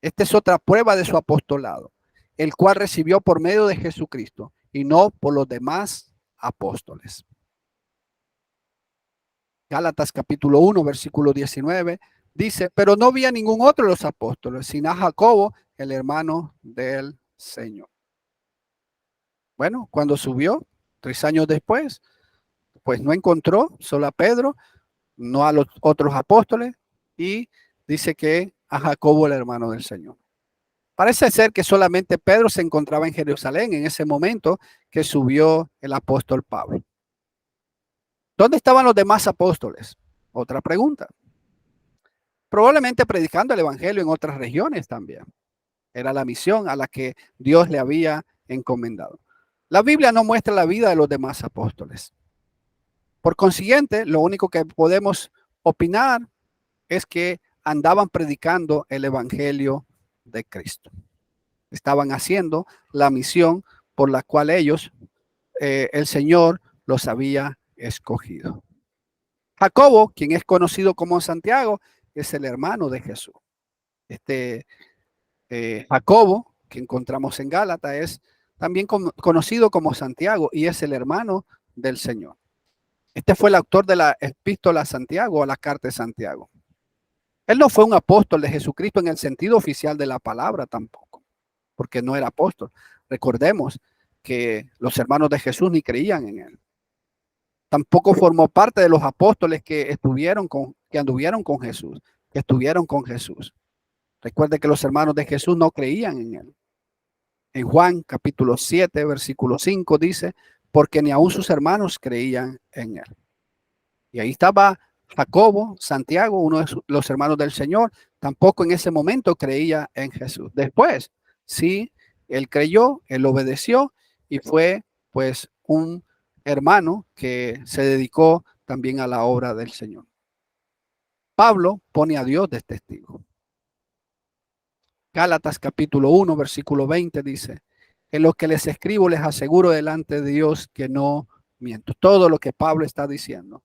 Esta es otra prueba de su apostolado, el cual recibió por medio de Jesucristo y no por los demás apóstoles. Gálatas capítulo 1, versículo 19, dice, pero no vi a ningún otro de los apóstoles, sino a Jacobo, el hermano del Señor. Bueno, cuando subió, 3 años después, pues no encontró solo a Pedro, no a los otros apóstoles, y dice que a Jacobo, el hermano del Señor. Parece ser que solamente Pedro se encontraba en Jerusalén en ese momento que subió el apóstol Pablo. ¿Dónde estaban los demás apóstoles? Otra pregunta. Probablemente predicando el evangelio en otras regiones también. Era la misión a la que Dios le había encomendado. La Biblia no muestra la vida de los demás apóstoles. Por consiguiente, lo único que podemos opinar es que andaban predicando el evangelio de Cristo. Estaban haciendo la misión por la cual ellos, el Señor, los había escogido. Jacobo, quien es conocido como Santiago, es el hermano de Jesús. Jacobo, que encontramos en Gálatas, es también conocido como Santiago y es el hermano del Señor. Este fue el autor de la epístola a Santiago, o la carta de Santiago. Él no fue un apóstol de Jesucristo en el sentido oficial de la palabra tampoco, porque no era apóstol. Recordemos que los hermanos de Jesús ni creían en él. Tampoco formó parte de los apóstoles que anduvieron con Jesús, que estuvieron con Jesús. Recuerde que los hermanos de Jesús no creían en él. En Juan capítulo 7, versículo 5 dice, porque ni aun sus hermanos creían en él. Y ahí estaba Jacobo, Santiago, uno de los hermanos del Señor, tampoco en ese momento creía en Jesús. Después, sí, él creyó, él obedeció y fue pues un hermano que se dedicó también a la obra del Señor. Pablo pone a Dios de testigo. Gálatas capítulo 1, versículo 20 dice, en lo que les escribo les aseguro delante de Dios que no miento. Todo lo que Pablo está diciendo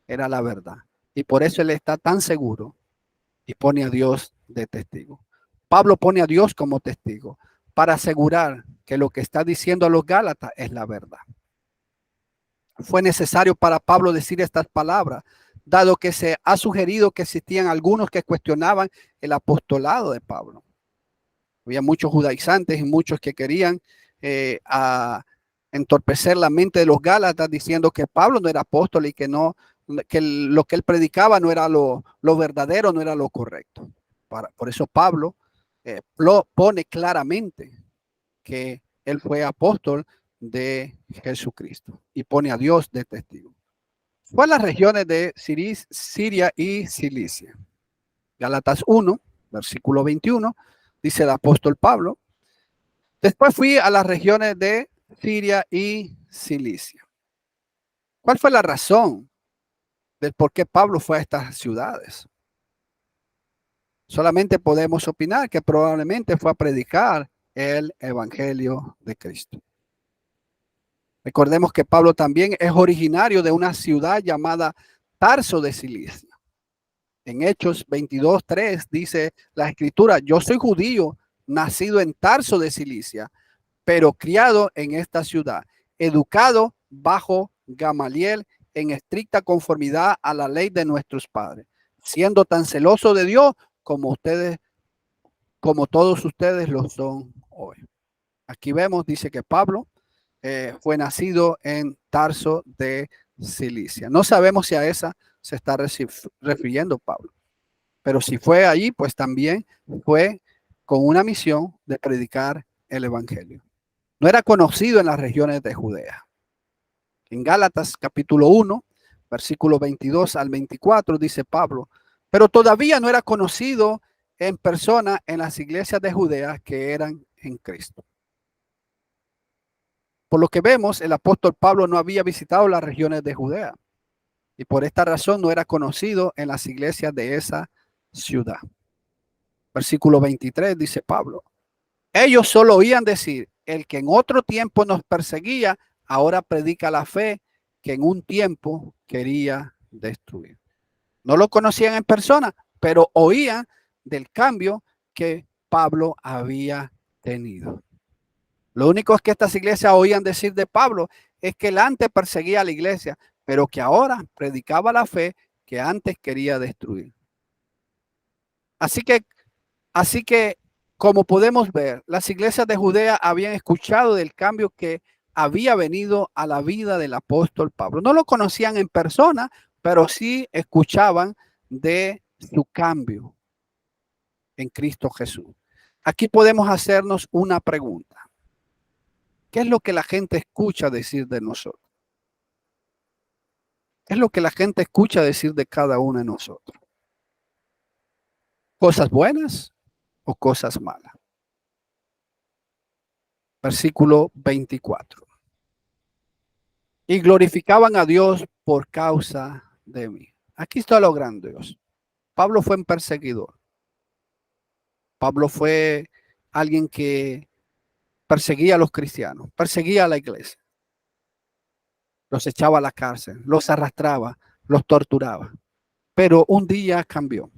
era la verdad. Y por eso él está tan seguro y pone a Dios de testigo. Pablo pone a Dios como testigo para asegurar que lo que está diciendo a los Gálatas es la verdad. Fue necesario para Pablo decir estas palabras, dado que se ha sugerido que existían algunos que cuestionaban el apostolado de Pablo. Había muchos judaizantes y muchos que querían entorpecer la mente de los Gálatas diciendo que Pablo no era apóstol y que lo que él predicaba no era lo verdadero, no era lo correcto. Por eso Pablo lo pone claramente que él fue apóstol de Jesucristo y pone a Dios de testigo. Fue a las regiones de Siria y Cilicia. Gálatas 1, versículo 21. Dice el apóstol Pablo, después fui a las regiones de Siria y Cilicia. ¿Cuál fue la razón del por qué Pablo fue a estas ciudades? Solamente podemos opinar que probablemente fue a predicar el evangelio de Cristo. Recordemos que Pablo también es originario de una ciudad llamada Tarso de Cilicia. En Hechos 22:3 dice la escritura: yo soy judío, nacido en Tarso de Cilicia, pero criado en esta ciudad, educado bajo Gamaliel en estricta conformidad a la ley de nuestros padres, siendo tan celoso de Dios como ustedes, como todos ustedes lo son hoy. Aquí vemos, dice que Pablo fue nacido en Tarso de Cilicia. No sabemos si a esa se está refiriendo Pablo, pero si fue allí, pues también fue con una misión de predicar el evangelio. No era conocido en las regiones de Judea. En Gálatas capítulo 1, versículo 22 al 24 dice Pablo: pero todavía no era conocido en persona en las iglesias de Judea que eran en Cristo. Por lo que vemos, el apóstol Pablo no había visitado las regiones de Judea y por esta razón no era conocido en las iglesias de esa ciudad. Versículo 23 dice Pablo: ellos solo oían decir: el que en otro tiempo nos perseguía, ahora predica la fe que en un tiempo quería destruir. No lo conocían en persona, pero oían del cambio que Pablo había tenido. Lo único es que estas iglesias oían decir de Pablo es que él antes perseguía a la iglesia, pero que ahora predicaba la fe que antes quería destruir. Así que como podemos ver, las iglesias de Judea habían escuchado del cambio que había venido a la vida del apóstol Pablo. No lo conocían en persona, pero sí escuchaban de su cambio en Cristo Jesús. Aquí podemos hacernos una pregunta. ¿Qué es lo que la gente escucha decir de nosotros? ¿Qué es lo que la gente escucha decir de cada uno de nosotros? ¿Cosas buenas o cosas malas? Versículo 24. Y glorificaban a Dios por causa de mí. Aquí está lo grande, Dios. Pablo fue un perseguidor. Pablo fue alguien que perseguía a los cristianos, perseguía a la iglesia. Los echaba a la cárcel, los arrastraba, los torturaba. Pero un día cambió.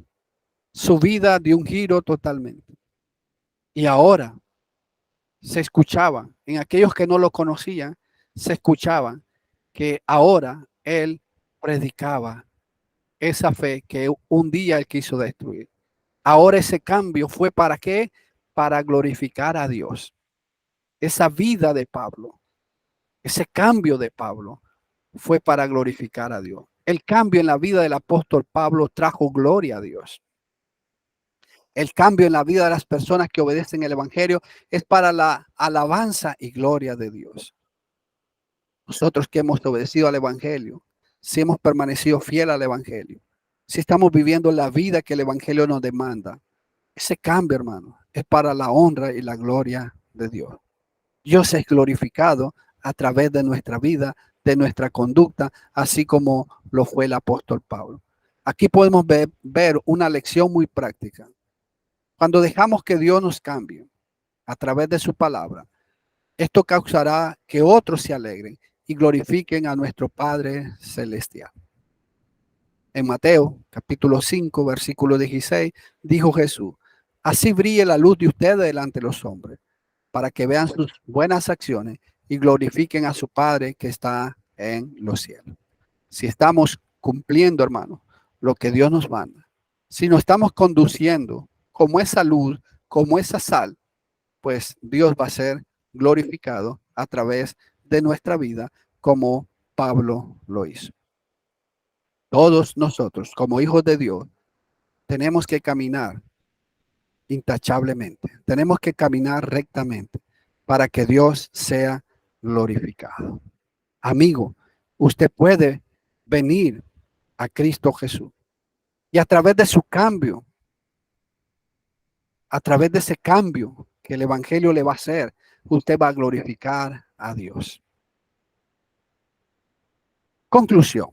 Su vida dio un giro totalmente. Y ahora se escuchaban, en aquellos que no lo conocían, se escuchaban que ahora él predicaba esa fe que un día él quiso destruir. Ahora ese cambio fue ¿para qué? Para glorificar a Dios. Esa vida de Pablo, ese cambio de Pablo fue para glorificar a Dios. El cambio en la vida del apóstol Pablo trajo gloria a Dios. El cambio en la vida de las personas que obedecen el evangelio es para la alabanza y gloria de Dios. Nosotros que hemos obedecido al evangelio, si hemos permanecido fiel al evangelio, si estamos viviendo la vida que el evangelio nos demanda, ese cambio, hermano, es para la honra y la gloria de Dios. Dios es glorificado a través de nuestra vida, de nuestra conducta, así como lo fue el apóstol Pablo. Aquí podemos ver una lección muy práctica. Cuando dejamos que Dios nos cambie a través de su palabra, esto causará que otros se alegren y glorifiquen a nuestro Padre Celestial. En Mateo capítulo 5, versículo 16, dijo Jesús: así brille la luz de ustedes delante de los hombres, para que vean sus buenas acciones y glorifiquen a su Padre que está en los cielos. Si estamos cumpliendo, hermano, lo que Dios nos manda, si nos estamos conduciendo como esa luz, como esa sal, pues Dios va a ser glorificado a través de nuestra vida como Pablo lo hizo. Todos nosotros, como hijos de Dios, tenemos que caminar intachablemente. Tenemos que caminar rectamente para que Dios sea glorificado. Amigo, usted puede venir a Cristo Jesús y a través de su cambio, a través de ese cambio que el evangelio le va a hacer, usted va a glorificar a Dios. Conclusión.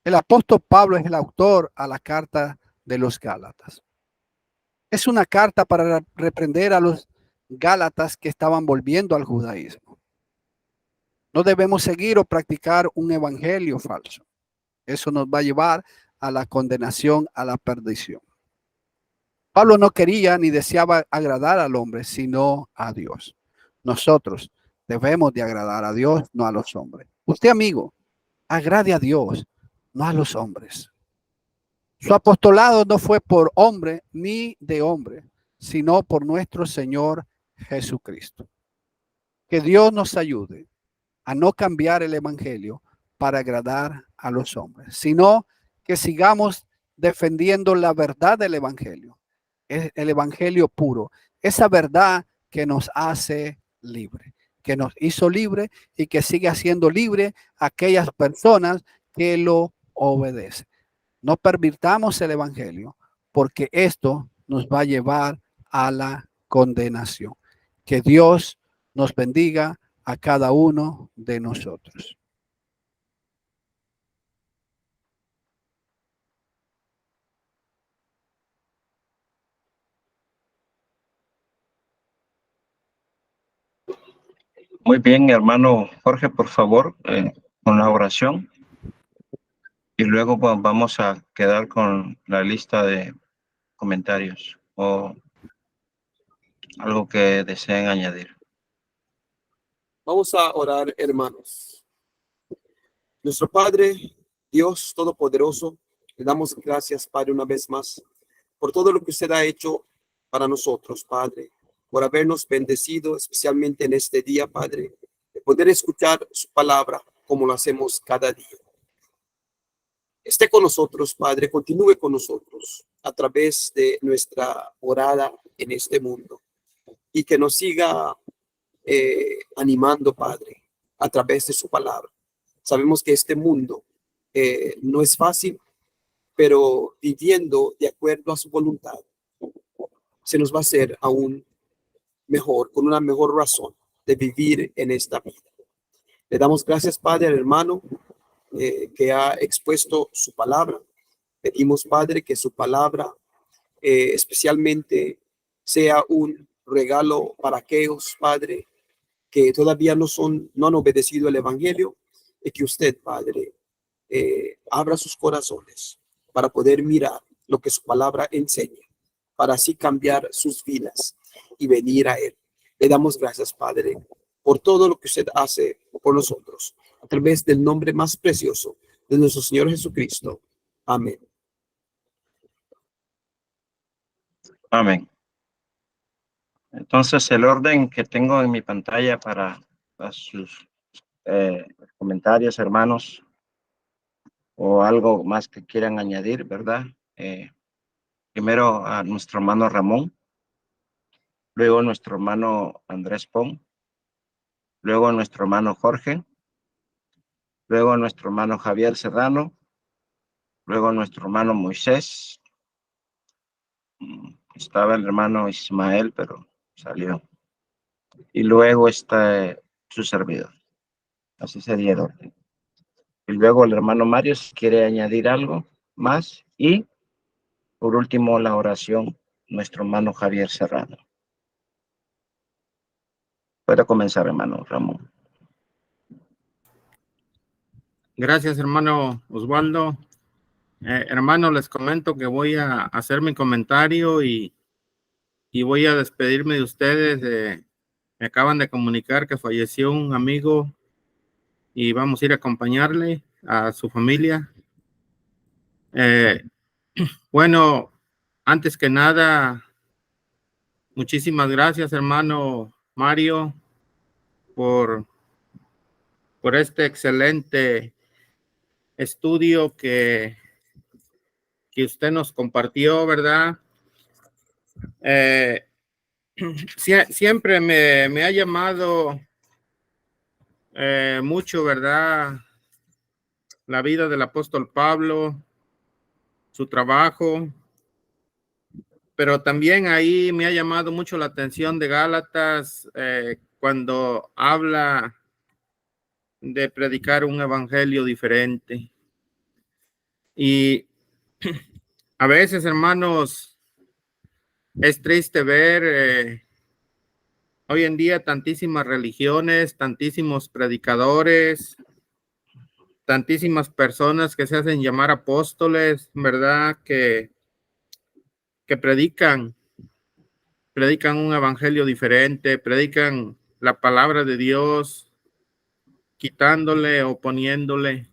El apóstol Pablo es el autor a la carta de los Gálatas. Es una carta para reprender a los Gálatas que estaban volviendo al judaísmo. No debemos seguir o practicar un evangelio falso. Eso nos va a llevar a la condenación, a la perdición. Pablo no quería ni deseaba agradar al hombre, sino a Dios. Nosotros debemos de agradar a Dios, no a los hombres. Usted, amigo, agrade a Dios, no a los hombres. Su apostolado no fue por hombre ni de hombre, sino por nuestro Señor Jesucristo. Que Dios nos ayude a no cambiar el evangelio para agradar a los hombres, sino que sigamos defendiendo la verdad del evangelio, el evangelio puro, esa verdad que nos hace libre, que nos hizo libre y que sigue haciendo libre a aquellas personas que lo obedecen. No pervirtamos el evangelio porque esto nos va a llevar a la condenación. Que Dios nos bendiga a cada uno de nosotros. Muy bien, hermano Jorge, por favor, con la oración. Y luego vamos a quedar con la lista de comentarios o algo que deseen añadir. Vamos a orar, hermanos. Nuestro Padre, Dios Todopoderoso, le damos gracias, Padre, una vez más, por todo lo que usted ha hecho para nosotros, Padre, por habernos bendecido, especialmente en este día, Padre, de poder escuchar su palabra como lo hacemos cada día. Esté con nosotros, Padre, continúe con nosotros a través de nuestra orada en este mundo y que nos siga animando, Padre, a través de su palabra. Sabemos que este mundo no es fácil, pero viviendo de acuerdo a su voluntad, se nos va a hacer aún mejor, con una mejor razón de vivir en esta vida. Le damos gracias, Padre, al hermano que ha expuesto su palabra. Pedimos, Padre, que su palabra especialmente sea un regalo para aquellos, Padre, que todavía no han obedecido el evangelio, y que usted, Padre, abra sus corazones para poder mirar lo que su palabra enseña, para así cambiar sus vidas y venir a él. Le damos gracias, Padre, por todo lo que usted hace por nosotros, a través del nombre más precioso de nuestro Señor Jesucristo. Amén. Amén. Entonces, el orden que tengo en mi pantalla para sus comentarios, hermanos, o algo más que quieran añadir, ¿verdad? Primero a nuestro hermano Ramón, luego a nuestro hermano Andrés Pong, luego a nuestro hermano Jorge, luego a nuestro hermano Javier Serrano, luego a nuestro hermano Moisés, estaba el hermano Ismael, pero salió, y luego está su servidor. Así sería el orden. Y luego el hermano Mario, si quiere añadir algo más, y por último la oración, nuestro hermano Javier Serrano. Puede comenzar, hermano Ramón. Gracias, hermano Osvaldo. Hermano, les comento que voy a hacer mi comentario y voy a despedirme de ustedes. Me acaban de comunicar que falleció un amigo y vamos a ir a acompañarle a su familia. Bueno, antes que nada, muchísimas gracias, hermano Mario, por este excelente estudio que usted nos compartió, ¿verdad? Siempre me ha llamado mucho, ¿verdad? La vida del apóstol Pablo, su trabajo, pero también ahí me ha llamado mucho la atención de Gálatas cuando habla de predicar un evangelio diferente. Y a veces, hermanos, es triste ver hoy en día tantísimas religiones, tantísimos predicadores, tantísimas personas que se hacen llamar apóstoles, ¿verdad? Que predican un evangelio diferente, predican la palabra de Dios, quitándole o poniéndole.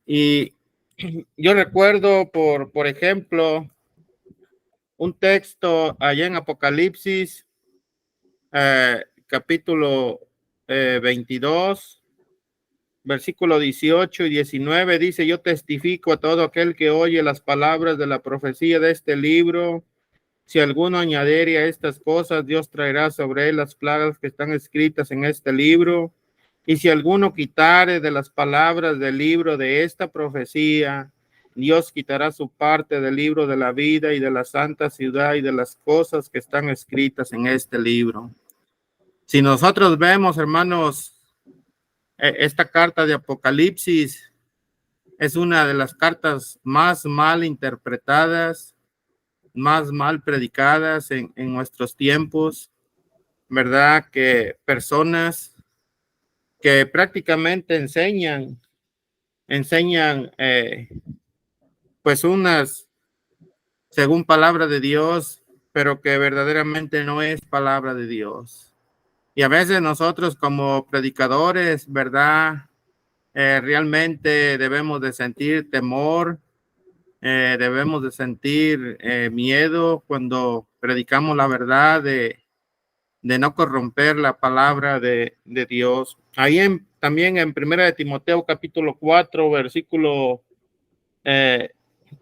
Y yo recuerdo, por ejemplo, un texto allá en Apocalipsis, capítulo 22, versículo 18 y 19, dice: yo testifico a todo aquel que oye las palabras de la profecía de este libro. Si alguno añadiere a estas cosas, Dios traerá sobre él las plagas que están escritas en este libro. Y si alguno quitare de las palabras del libro de esta profecía, Dios quitará su parte del libro de la vida y de la santa ciudad y de las cosas que están escritas en este libro. Si nosotros vemos, hermanos, esta carta de Apocalipsis es una de las cartas más mal interpretadas, más mal predicadas en nuestros tiempos, ¿verdad? Que personas que prácticamente enseñan pues unas según palabra de Dios, pero que verdaderamente no es palabra de Dios. Y a veces nosotros como predicadores, ¿verdad? Realmente debemos de sentir temor, debemos de sentir miedo cuando predicamos la verdad de no corromper la palabra de Dios. Ahí también en 1 de Timoteo capítulo 4, versículo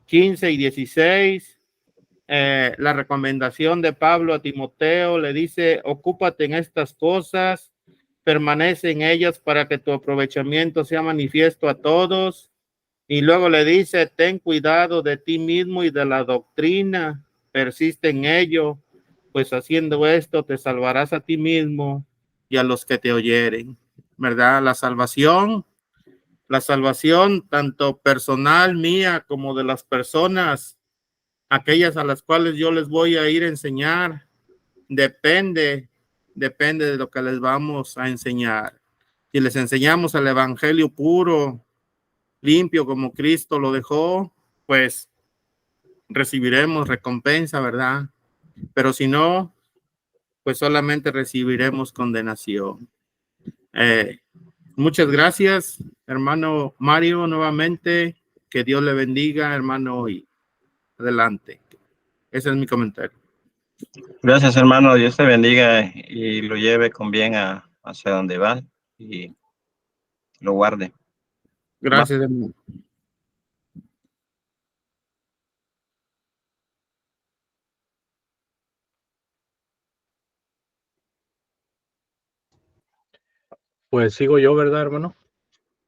15 y 16, la recomendación de Pablo a Timoteo le dice: ocúpate en estas cosas, permanece en ellas para que tu aprovechamiento sea manifiesto a todos. Y luego le dice: ten cuidado de ti mismo y de la doctrina, persiste en ello, pues haciendo esto te salvarás a ti mismo y a los que te oyeren, ¿verdad? La salvación tanto personal mía como de las personas, aquellas a las cuales yo les voy a ir a enseñar, depende de lo que les vamos a enseñar. Si les enseñamos el evangelio puro, limpio como Cristo lo dejó, pues recibiremos recompensa, ¿verdad? Pero si no, pues solamente recibiremos condenación. Muchas gracias, hermano Mario, nuevamente. Que Dios le bendiga, hermano, y adelante. Ese es mi comentario. Gracias, hermano. Dios te bendiga y lo lleve con bien hacia donde va y lo guarde. Gracias, hermano. Pues sigo yo, ¿verdad, hermano?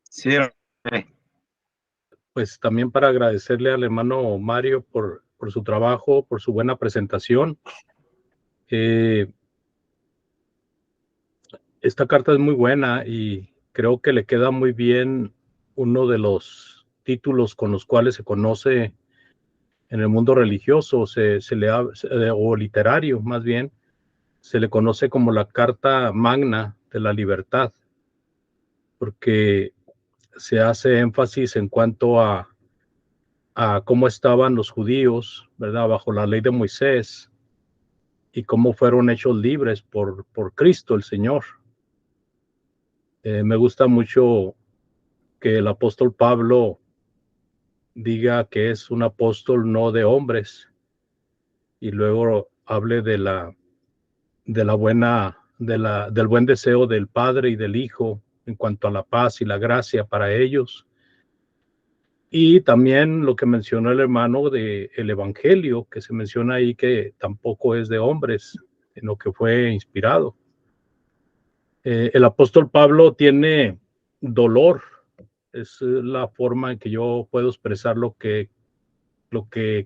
Sí, Pues también para agradecerle al hermano Mario por su trabajo, por su buena presentación. Esta carta es muy buena y creo que le queda muy bien uno de los títulos con los cuales se conoce en el mundo religioso, o literario más bien, se le conoce como la Carta Magna de la Libertad, porque se hace énfasis en cuanto a cómo estaban los judíos, ¿verdad?, bajo la ley de Moisés, y cómo fueron hechos libres por Cristo el Señor. Me gusta mucho que el apóstol Pablo diga que es un apóstol no de hombres, y luego hable del buen deseo del Padre y del Hijo en cuanto a la paz y la gracia para ellos. Y también lo que mencionó el hermano de el Evangelio, que se menciona ahí que tampoco es de hombres, sino que fue inspirado. El apóstol Pablo tiene dolor, es la forma en que yo puedo expresar lo que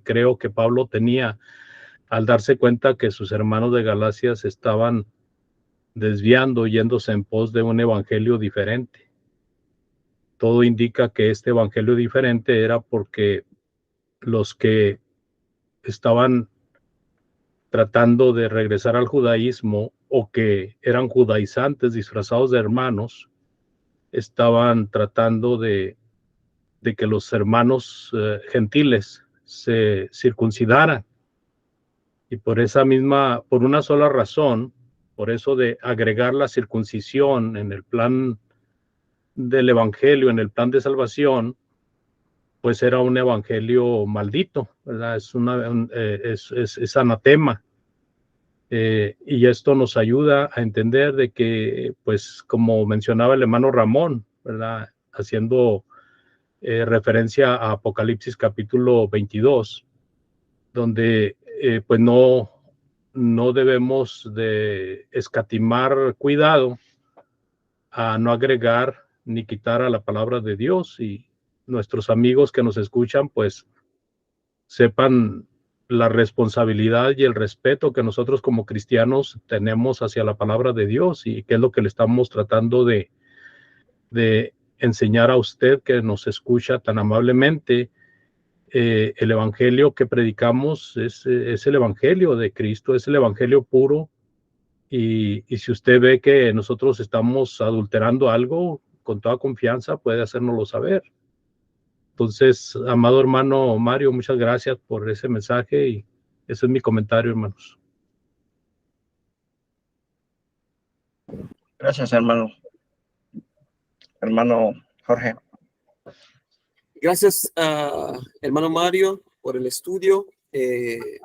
creo que Pablo tenía al darse cuenta que sus hermanos de Galacia se estaban desviando, yéndose en pos de un evangelio diferente. Todo indica que este evangelio diferente era porque los que estaban tratando de regresar al judaísmo o que eran judaizantes disfrazados de hermanos, estaban tratando de que los hermanos gentiles se circuncidaran. Y por una sola razón, por eso de agregar la circuncisión en el plan del evangelio, en el plan de salvación, pues era un evangelio maldito, ¿verdad? Es anatema. Y esto nos ayuda a entender de que, pues, como mencionaba el hermano Ramón, ¿verdad? Haciendo referencia a Apocalipsis capítulo 22, donde pues no debemos de escatimar cuidado a no agregar ni quitar a la palabra de Dios, y nuestros amigos que nos escuchan pues sepan la responsabilidad y el respeto que nosotros como cristianos tenemos hacia la palabra de Dios, y qué es lo que le estamos tratando de enseñar a usted que nos escucha tan amablemente. El evangelio que predicamos es el evangelio de Cristo, es el evangelio puro, y si usted ve que nosotros estamos adulterando algo, con toda confianza puede hacérnoslo saber. Entonces, amado hermano Mario, muchas gracias por ese mensaje, y ese es mi comentario, hermanos. Gracias, hermano. Hermano Jorge. Gracias, hermano Mario, por el estudio.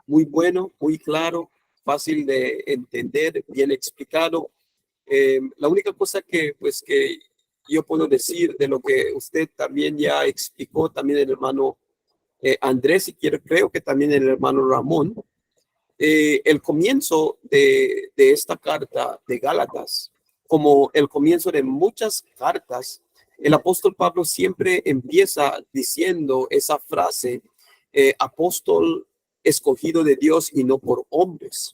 Muy bueno, muy claro, fácil de entender, bien explicado. La única cosa que yo puedo decir de lo que usted también ya explicó, también el hermano Andrés, y creo que también el hermano Ramón, el comienzo de esta carta de Gálatas, como el comienzo de muchas cartas, el apóstol Pablo siempre empieza diciendo esa frase, apóstol escogido de Dios y no por hombres,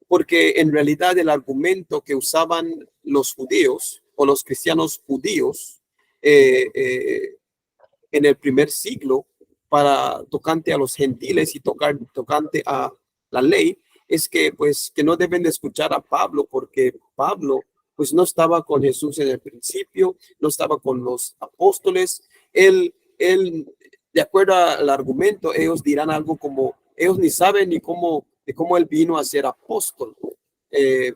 porque en realidad el argumento que usaban los judíos o los cristianos judíos en el primer siglo para tocante a los gentiles y tocante a la ley, es que pues que no deben de escuchar a Pablo, porque Pablo pues no estaba con Jesús en el principio, no estaba con los apóstoles. Él de acuerdo al argumento, ellos dirán algo como, ellos ni saben ni cómo él vino a ser apóstol,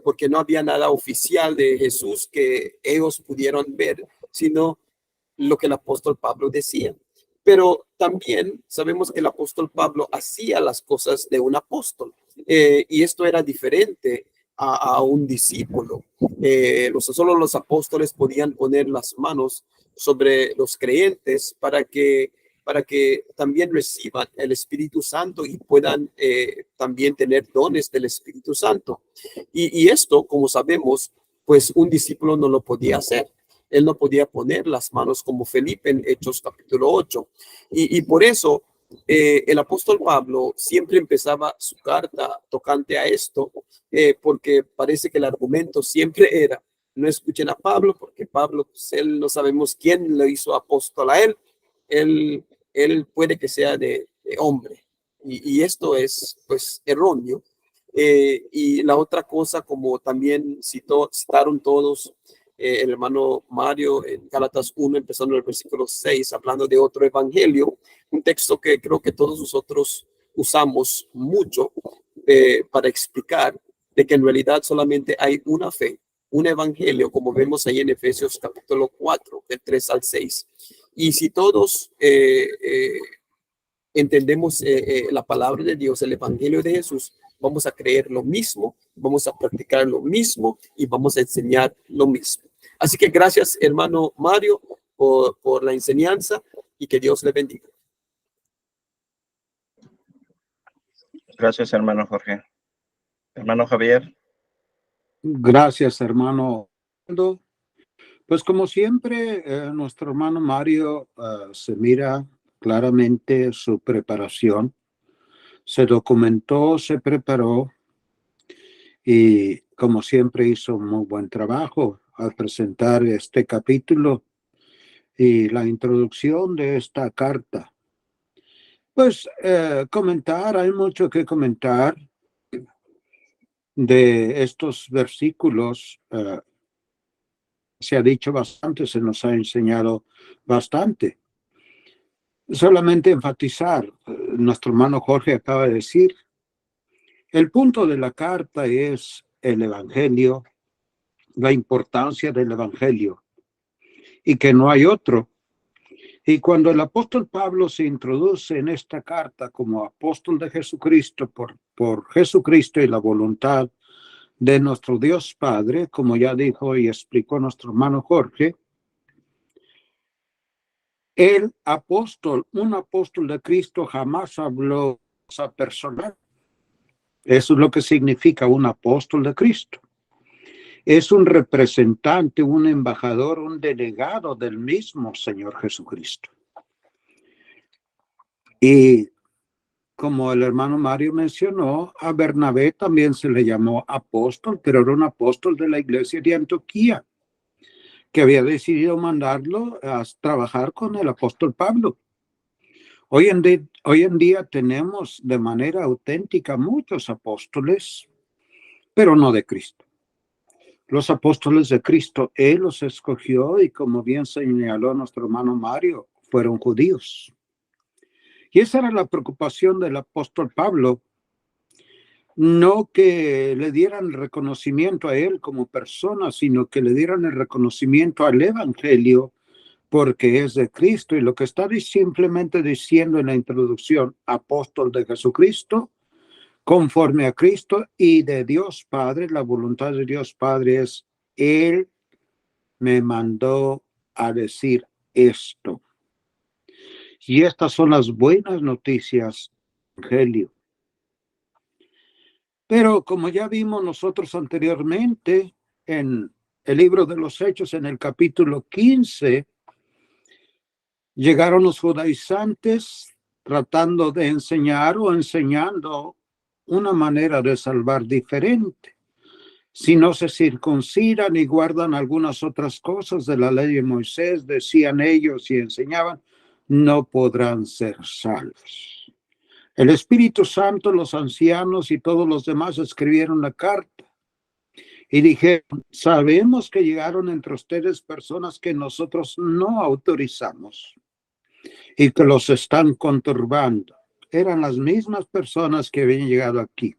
porque no había nada oficial de Jesús que ellos pudieron ver, sino lo que el apóstol Pablo decía. Pero también sabemos que el apóstol Pablo hacía las cosas de un apóstol, y esto era diferente a un discípulo. Solo los apóstoles podían poner las manos sobre los creyentes para que también reciban el Espíritu Santo y puedan también tener dones del Espíritu Santo. Y esto, como sabemos, pues un discípulo no lo podía hacer. Él no podía poner las manos como Felipe en Hechos capítulo 8. Y por eso el apóstol Pablo siempre empezaba su carta tocante a esto, porque parece que el argumento siempre era, no escuchen a Pablo, porque Pablo, pues, él no sabemos quién lo hizo apóstol a él. Él puede que sea de hombre. Y esto es pues erróneo. Y la otra cosa, como también citaron todos, el hermano Mario en Gálatas 1, empezando en el versículo 6, hablando de otro evangelio, un texto que creo que todos nosotros usamos mucho para explicar de que en realidad solamente hay una fe, un evangelio, como vemos ahí en Efesios capítulo 4, del 3 al 6. Y si todos entendemos la palabra de Dios, el evangelio de Jesús, vamos a creer lo mismo, vamos a practicar lo mismo y vamos a enseñar lo mismo. Así que gracias, hermano Mario, por la enseñanza, y que Dios le bendiga. Gracias, hermano Jorge. Hermano Javier. Gracias, hermano. Pues como siempre, nuestro hermano Mario se mira claramente su preparación. Se documentó, se preparó y como siempre hizo un muy buen trabajo al presentar este capítulo y la introducción de esta carta. Pues comentar, hay mucho que comentar. de estos versículos se ha dicho bastante, se nos ha enseñado bastante. Solamente enfatizar, nuestro hermano Jorge acaba de decir, el punto de la carta es el Evangelio, la importancia del Evangelio y que no hay otro. Y cuando el apóstol Pablo se introduce en esta carta como apóstol de Jesucristo por Jesucristo y la voluntad de nuestro Dios Padre, como ya dijo y explicó nuestro hermano Jorge, el apóstol, un apóstol de Cristo jamás habló a personal. Eso es lo que significa un apóstol de Cristo. Es un representante, un embajador, un delegado del mismo Señor Jesucristo. Y como el hermano Mario mencionó, a Bernabé también se le llamó apóstol, pero era un apóstol de la iglesia de Antioquía, que había decidido mandarlo a trabajar con el apóstol Pablo. Hoy en día tenemos de manera auténtica muchos apóstoles, pero no de Cristo. Los apóstoles de Cristo, Él los escogió y como bien señaló nuestro hermano Mario, fueron judíos. Y esa era la preocupación del apóstol Pablo, no que le dieran el reconocimiento a él como persona, sino que le dieran el reconocimiento al evangelio porque es de Cristo. Y lo que está simplemente diciendo en la introducción, apóstol de Jesucristo, conforme a Cristo y de Dios Padre, la voluntad de Dios Padre es, Él me mandó a decir esto. Y estas son las buenas noticias del evangelio. Pero como ya vimos nosotros anteriormente en el libro de los Hechos, en el capítulo 15, llegaron los judaizantes tratando de enseñar o enseñando una manera de salvar diferente. Si no se circuncidan y guardan algunas otras cosas de la ley de Moisés, decían ellos y enseñaban, no podrán ser salvos. El Espíritu Santo, los ancianos y todos los demás escribieron la carta y dijeron, sabemos que llegaron entre ustedes personas que nosotros no autorizamos y que los están conturbando. Eran las mismas personas que habían llegado aquí.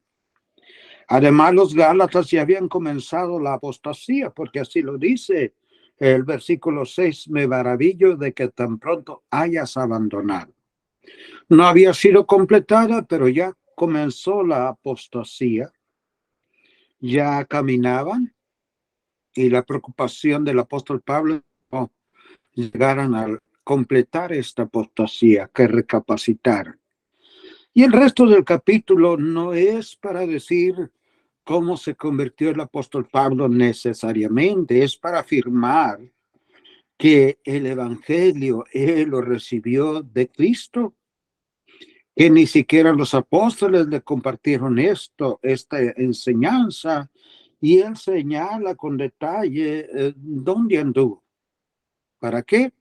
Además, los gálatas ya habían comenzado la apostasía, porque así lo dice el versículo 6, me maravillo de que tan pronto hayas abandonado. No había sido completada, pero ya comenzó la apostasía. Ya caminaban y la preocupación del apóstol Pablo no llegaran a completar esta apostasía, que recapacitaran. Y el resto del capítulo no es para decir cómo se convirtió el apóstol Pablo necesariamente, es para afirmar que el evangelio él lo recibió de Cristo, que ni siquiera los apóstoles le compartieron esta enseñanza, y él señala con detalle dónde anduvo. ¿Para qué?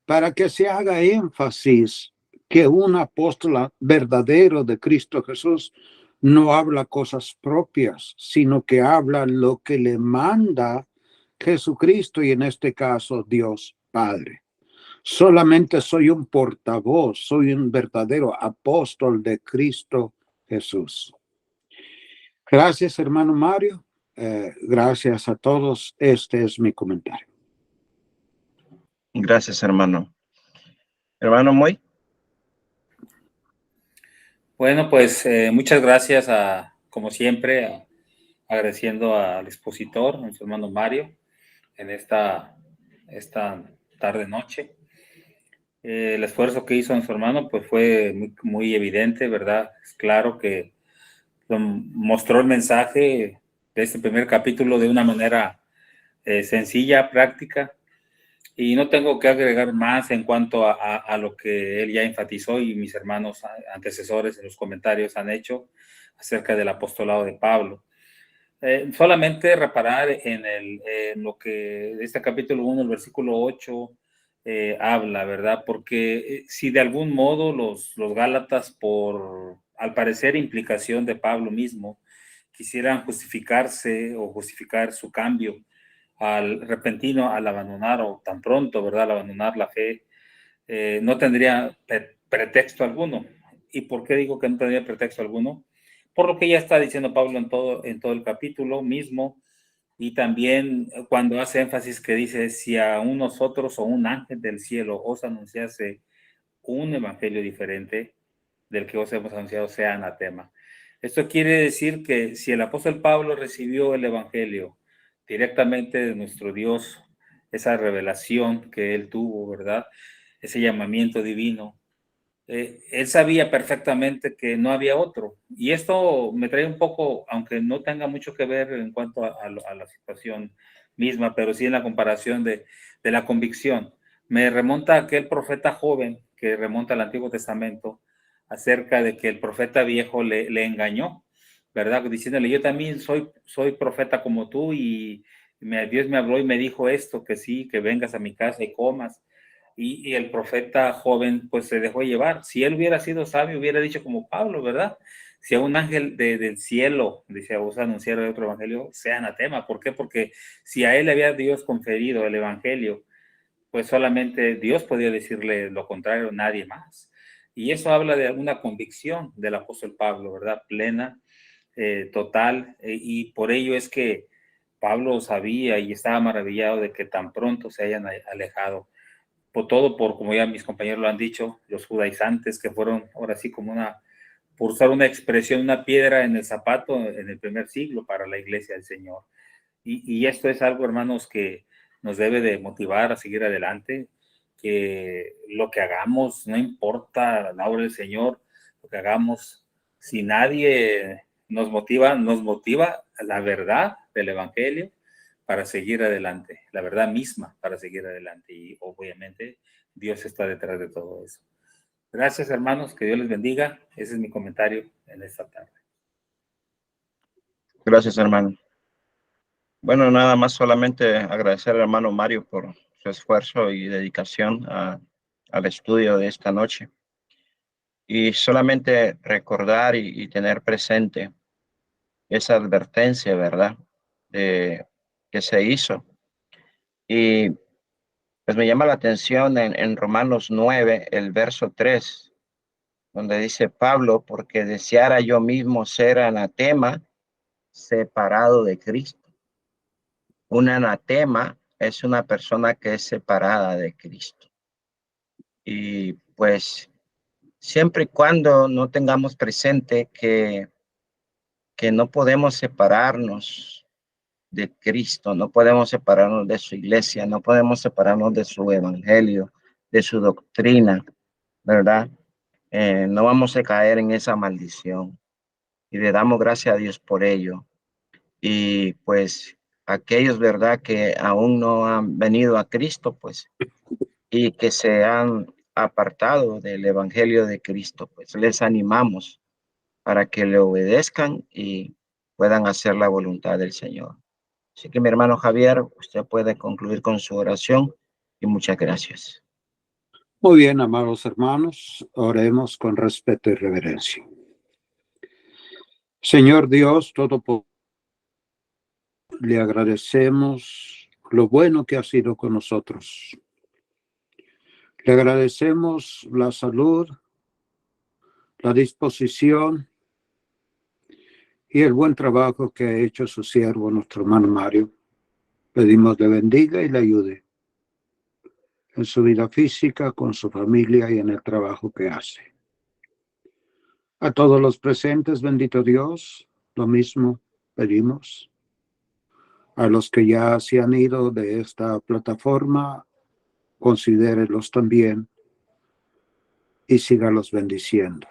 Para que se haga énfasis que un apóstol verdadero de Cristo Jesús no habla cosas propias, sino que habla lo que le manda Jesucristo y en este caso Dios Padre. Solamente soy un portavoz, soy un verdadero apóstol de Cristo Jesús. Gracias, hermano Mario. Gracias a todos. Este es mi comentario. Gracias, hermano. Hermano Moy. Bueno, pues muchas gracias como siempre, agradeciendo al expositor, nuestro hermano Mario, en esta tarde-noche. El esfuerzo que hizo nuestro hermano pues fue muy, muy evidente, ¿verdad? Es claro que mostró el mensaje de este primer capítulo de una manera sencilla, práctica, y no tengo que agregar más en cuanto a lo que él ya enfatizó y mis hermanos antecesores en los comentarios han hecho acerca del apostolado de Pablo. Solamente reparar en lo que este capítulo 1, el versículo 8, habla, ¿verdad? Porque si de algún modo los Gálatas, al parecer implicación de Pablo mismo, quisieran justificarse o justificar su cambio al repentino, al abandonar o tan pronto, ¿verdad? Al abandonar la fe, no tendría pretexto alguno. ¿Y por qué digo que no tendría pretexto alguno? Por lo que ya está diciendo Pablo en todo el capítulo mismo, y también cuando hace énfasis que dice, si a nosotros o un ángel del cielo os anunciase un evangelio diferente del que os hemos anunciado, sea anatema. Esto quiere decir que si el apóstol Pablo recibió el evangelio directamente de nuestro Dios, esa revelación que él tuvo, ¿verdad? Ese llamamiento divino, él sabía perfectamente que no había otro. Y esto me trae un poco, aunque no tenga mucho que ver en cuanto a la situación misma, pero sí en la comparación de la convicción. Me remonta a aquel profeta joven que remonta al Antiguo Testamento acerca de que el profeta viejo le engañó, ¿verdad? Diciéndole, yo también soy profeta como tú y Dios me habló y me dijo esto, que sí, que vengas a mi casa y comas. Y el profeta joven pues se dejó llevar. Si él hubiera sido sabio, hubiera dicho como Pablo, ¿verdad? Si a un ángel del cielo, dice, vos anunciar otro evangelio, sea anatema. ¿Por qué? Porque si a él le había Dios conferido el evangelio, pues solamente Dios podía decirle lo contrario, nadie más. Y eso habla de una convicción del apóstol Pablo, ¿verdad? Plena, total, y por ello es que Pablo sabía y estaba maravillado de que tan pronto se hayan alejado. Por como ya mis compañeros lo han dicho, los judaizantes que fueron ahora sí como por usar una expresión, una piedra en el zapato en el primer siglo para la iglesia del Señor. Y esto es algo, hermanos, que nos debe de motivar a seguir adelante, que lo que hagamos, no importa la obra del Señor, lo que hagamos, si nadie nos motiva la verdad del Evangelio para seguir adelante, la verdad misma para seguir adelante. Y obviamente Dios está detrás de todo eso. Gracias, hermanos, que Dios les bendiga. Ese es mi comentario en esta tarde. Gracias, hermano. Bueno, nada más solamente agradecer al hermano Mario por su esfuerzo y dedicación al estudio de esta noche. Y solamente recordar y tener presente esa advertencia, ¿verdad? Que se hizo. Y pues me llama la atención en Romanos 9, el verso 3, donde dice Pablo, porque deseara yo mismo ser anatema, separado de Cristo. Un anatema es una persona que es separada de Cristo. Y pues siempre y cuando no tengamos presente que no podemos separarnos de Cristo, no podemos separarnos de su iglesia, no podemos separarnos de su evangelio, de su doctrina, ¿verdad? No vamos a caer en esa maldición. Y le damos gracias a Dios por ello. Y pues aquellos, ¿verdad?, que aún no han venido a Cristo, pues, y que se han apartado del evangelio de Cristo, pues les animamos para que le obedezcan y puedan hacer la voluntad del Señor. Así que mi hermano Javier, usted puede concluir con su oración y muchas gracias. Muy bien, amados hermanos, oremos con respeto y reverencia. Señor Dios Todopoderoso, le agradecemos lo bueno que ha sido con nosotros. Le agradecemos la salud, la disposición y el buen trabajo que ha hecho su siervo, nuestro hermano Mario. Pedimos le bendiga y le ayude en su vida física, con su familia y en el trabajo que hace. A todos los presentes, bendito Dios, lo mismo pedimos. A los que ya se han ido de esta plataforma, considérelos también y sígalos bendiciendo.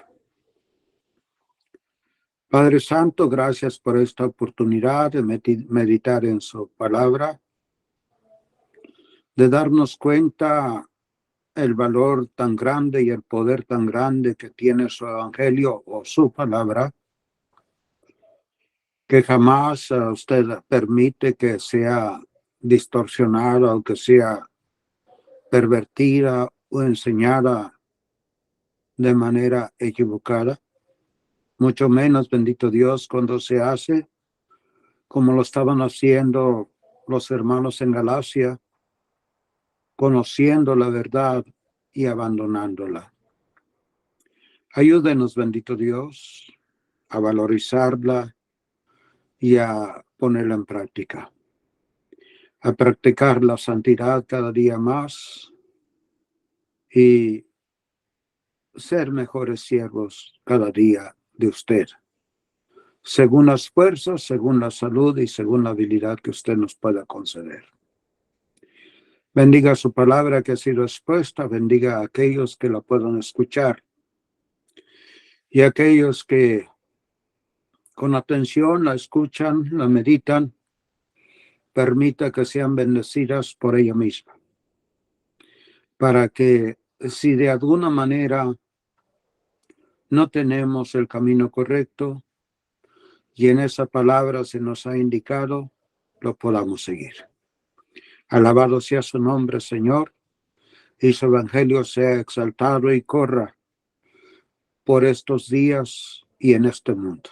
Padre Santo, gracias por esta oportunidad de meditar en su palabra, de darnos cuenta el valor tan grande y el poder tan grande que tiene su evangelio o su palabra, que jamás usted permite que sea distorsionada o que sea pervertida o enseñada de manera equivocada. Mucho menos, bendito Dios, cuando se hace como lo estaban haciendo los hermanos en Galacia, conociendo la verdad y abandonándola. Ayúdenos, bendito Dios, a valorizarla y a ponerla en práctica, a practicar la santidad cada día más y ser mejores siervos cada día de usted, según las fuerzas, según la salud y según la habilidad que usted nos pueda conceder. Bendiga su palabra que ha sido expuesta, bendiga a aquellos que la puedan escuchar y a aquellos que con atención la escuchan, la meditan, permita que sean bendecidas por ella misma, para que si de alguna manera no tenemos el camino correcto y en esa palabra se nos ha indicado, lo podamos seguir. Alabado sea su nombre, Señor, y su evangelio sea exaltado y corra por estos días y en este mundo.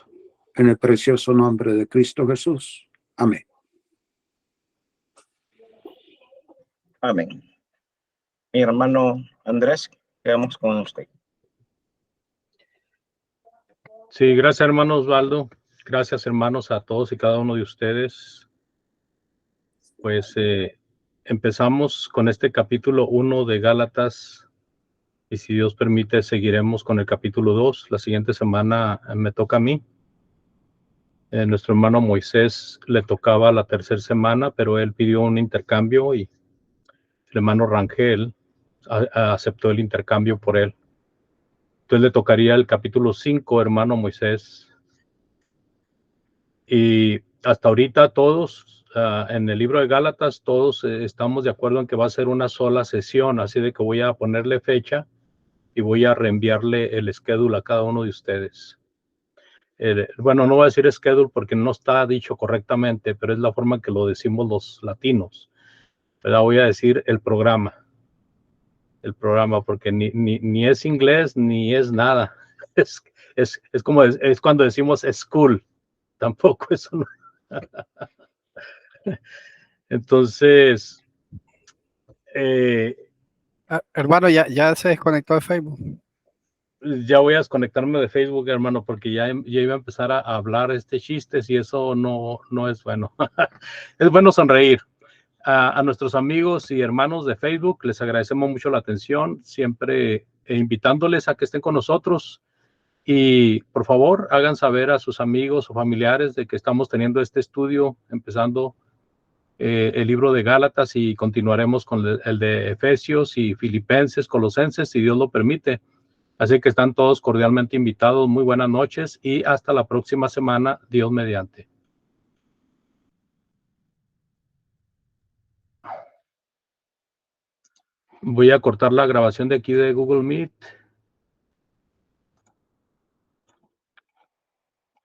En el precioso nombre de Cristo Jesús. Amén. Amén. Mi hermano Andrés, quedamos con usted. Sí, gracias, hermano Osvaldo. Gracias, hermanos, a todos y cada uno de ustedes. Pues empezamos con este capítulo 1 de Gálatas y si Dios permite seguiremos con el capítulo 2. La siguiente semana me toca a mí. Nuestro hermano Moisés le tocaba la tercera semana, pero él pidió un intercambio y el hermano Rangel aceptó el intercambio por él. Entonces le tocaría el capítulo 5, hermano Moisés. Y hasta ahorita todos, en el libro de Gálatas, todos estamos de acuerdo en que va a ser una sola sesión, así de que voy a ponerle fecha y voy a reenviarle el schedule a cada uno de ustedes. Bueno, no voy a decir schedule porque no está dicho correctamente, pero es la forma que lo decimos los latinos. Pero voy a decir el programa, porque ni es inglés ni es nada. Es como es cuando decimos school, tampoco eso. No. Entonces, Hermano, ya se desconectó de Facebook. ya voy a desconectarme de Facebook, hermano, porque ya iba a empezar a hablar chistes y eso no es bueno. Es bueno sonreír. A nuestros amigos y hermanos de Facebook les agradecemos mucho la atención, siempre invitándoles a que estén con nosotros y por favor hagan saber a sus amigos o familiares de que estamos teniendo este estudio, empezando el libro de Gálatas y continuaremos con el de Efesios y Filipenses, Colosenses, si Dios lo permite. Así que están todos cordialmente invitados. Muy buenas noches y hasta la próxima semana, Dios mediante. Voy a cortar la grabación de aquí de Google Meet.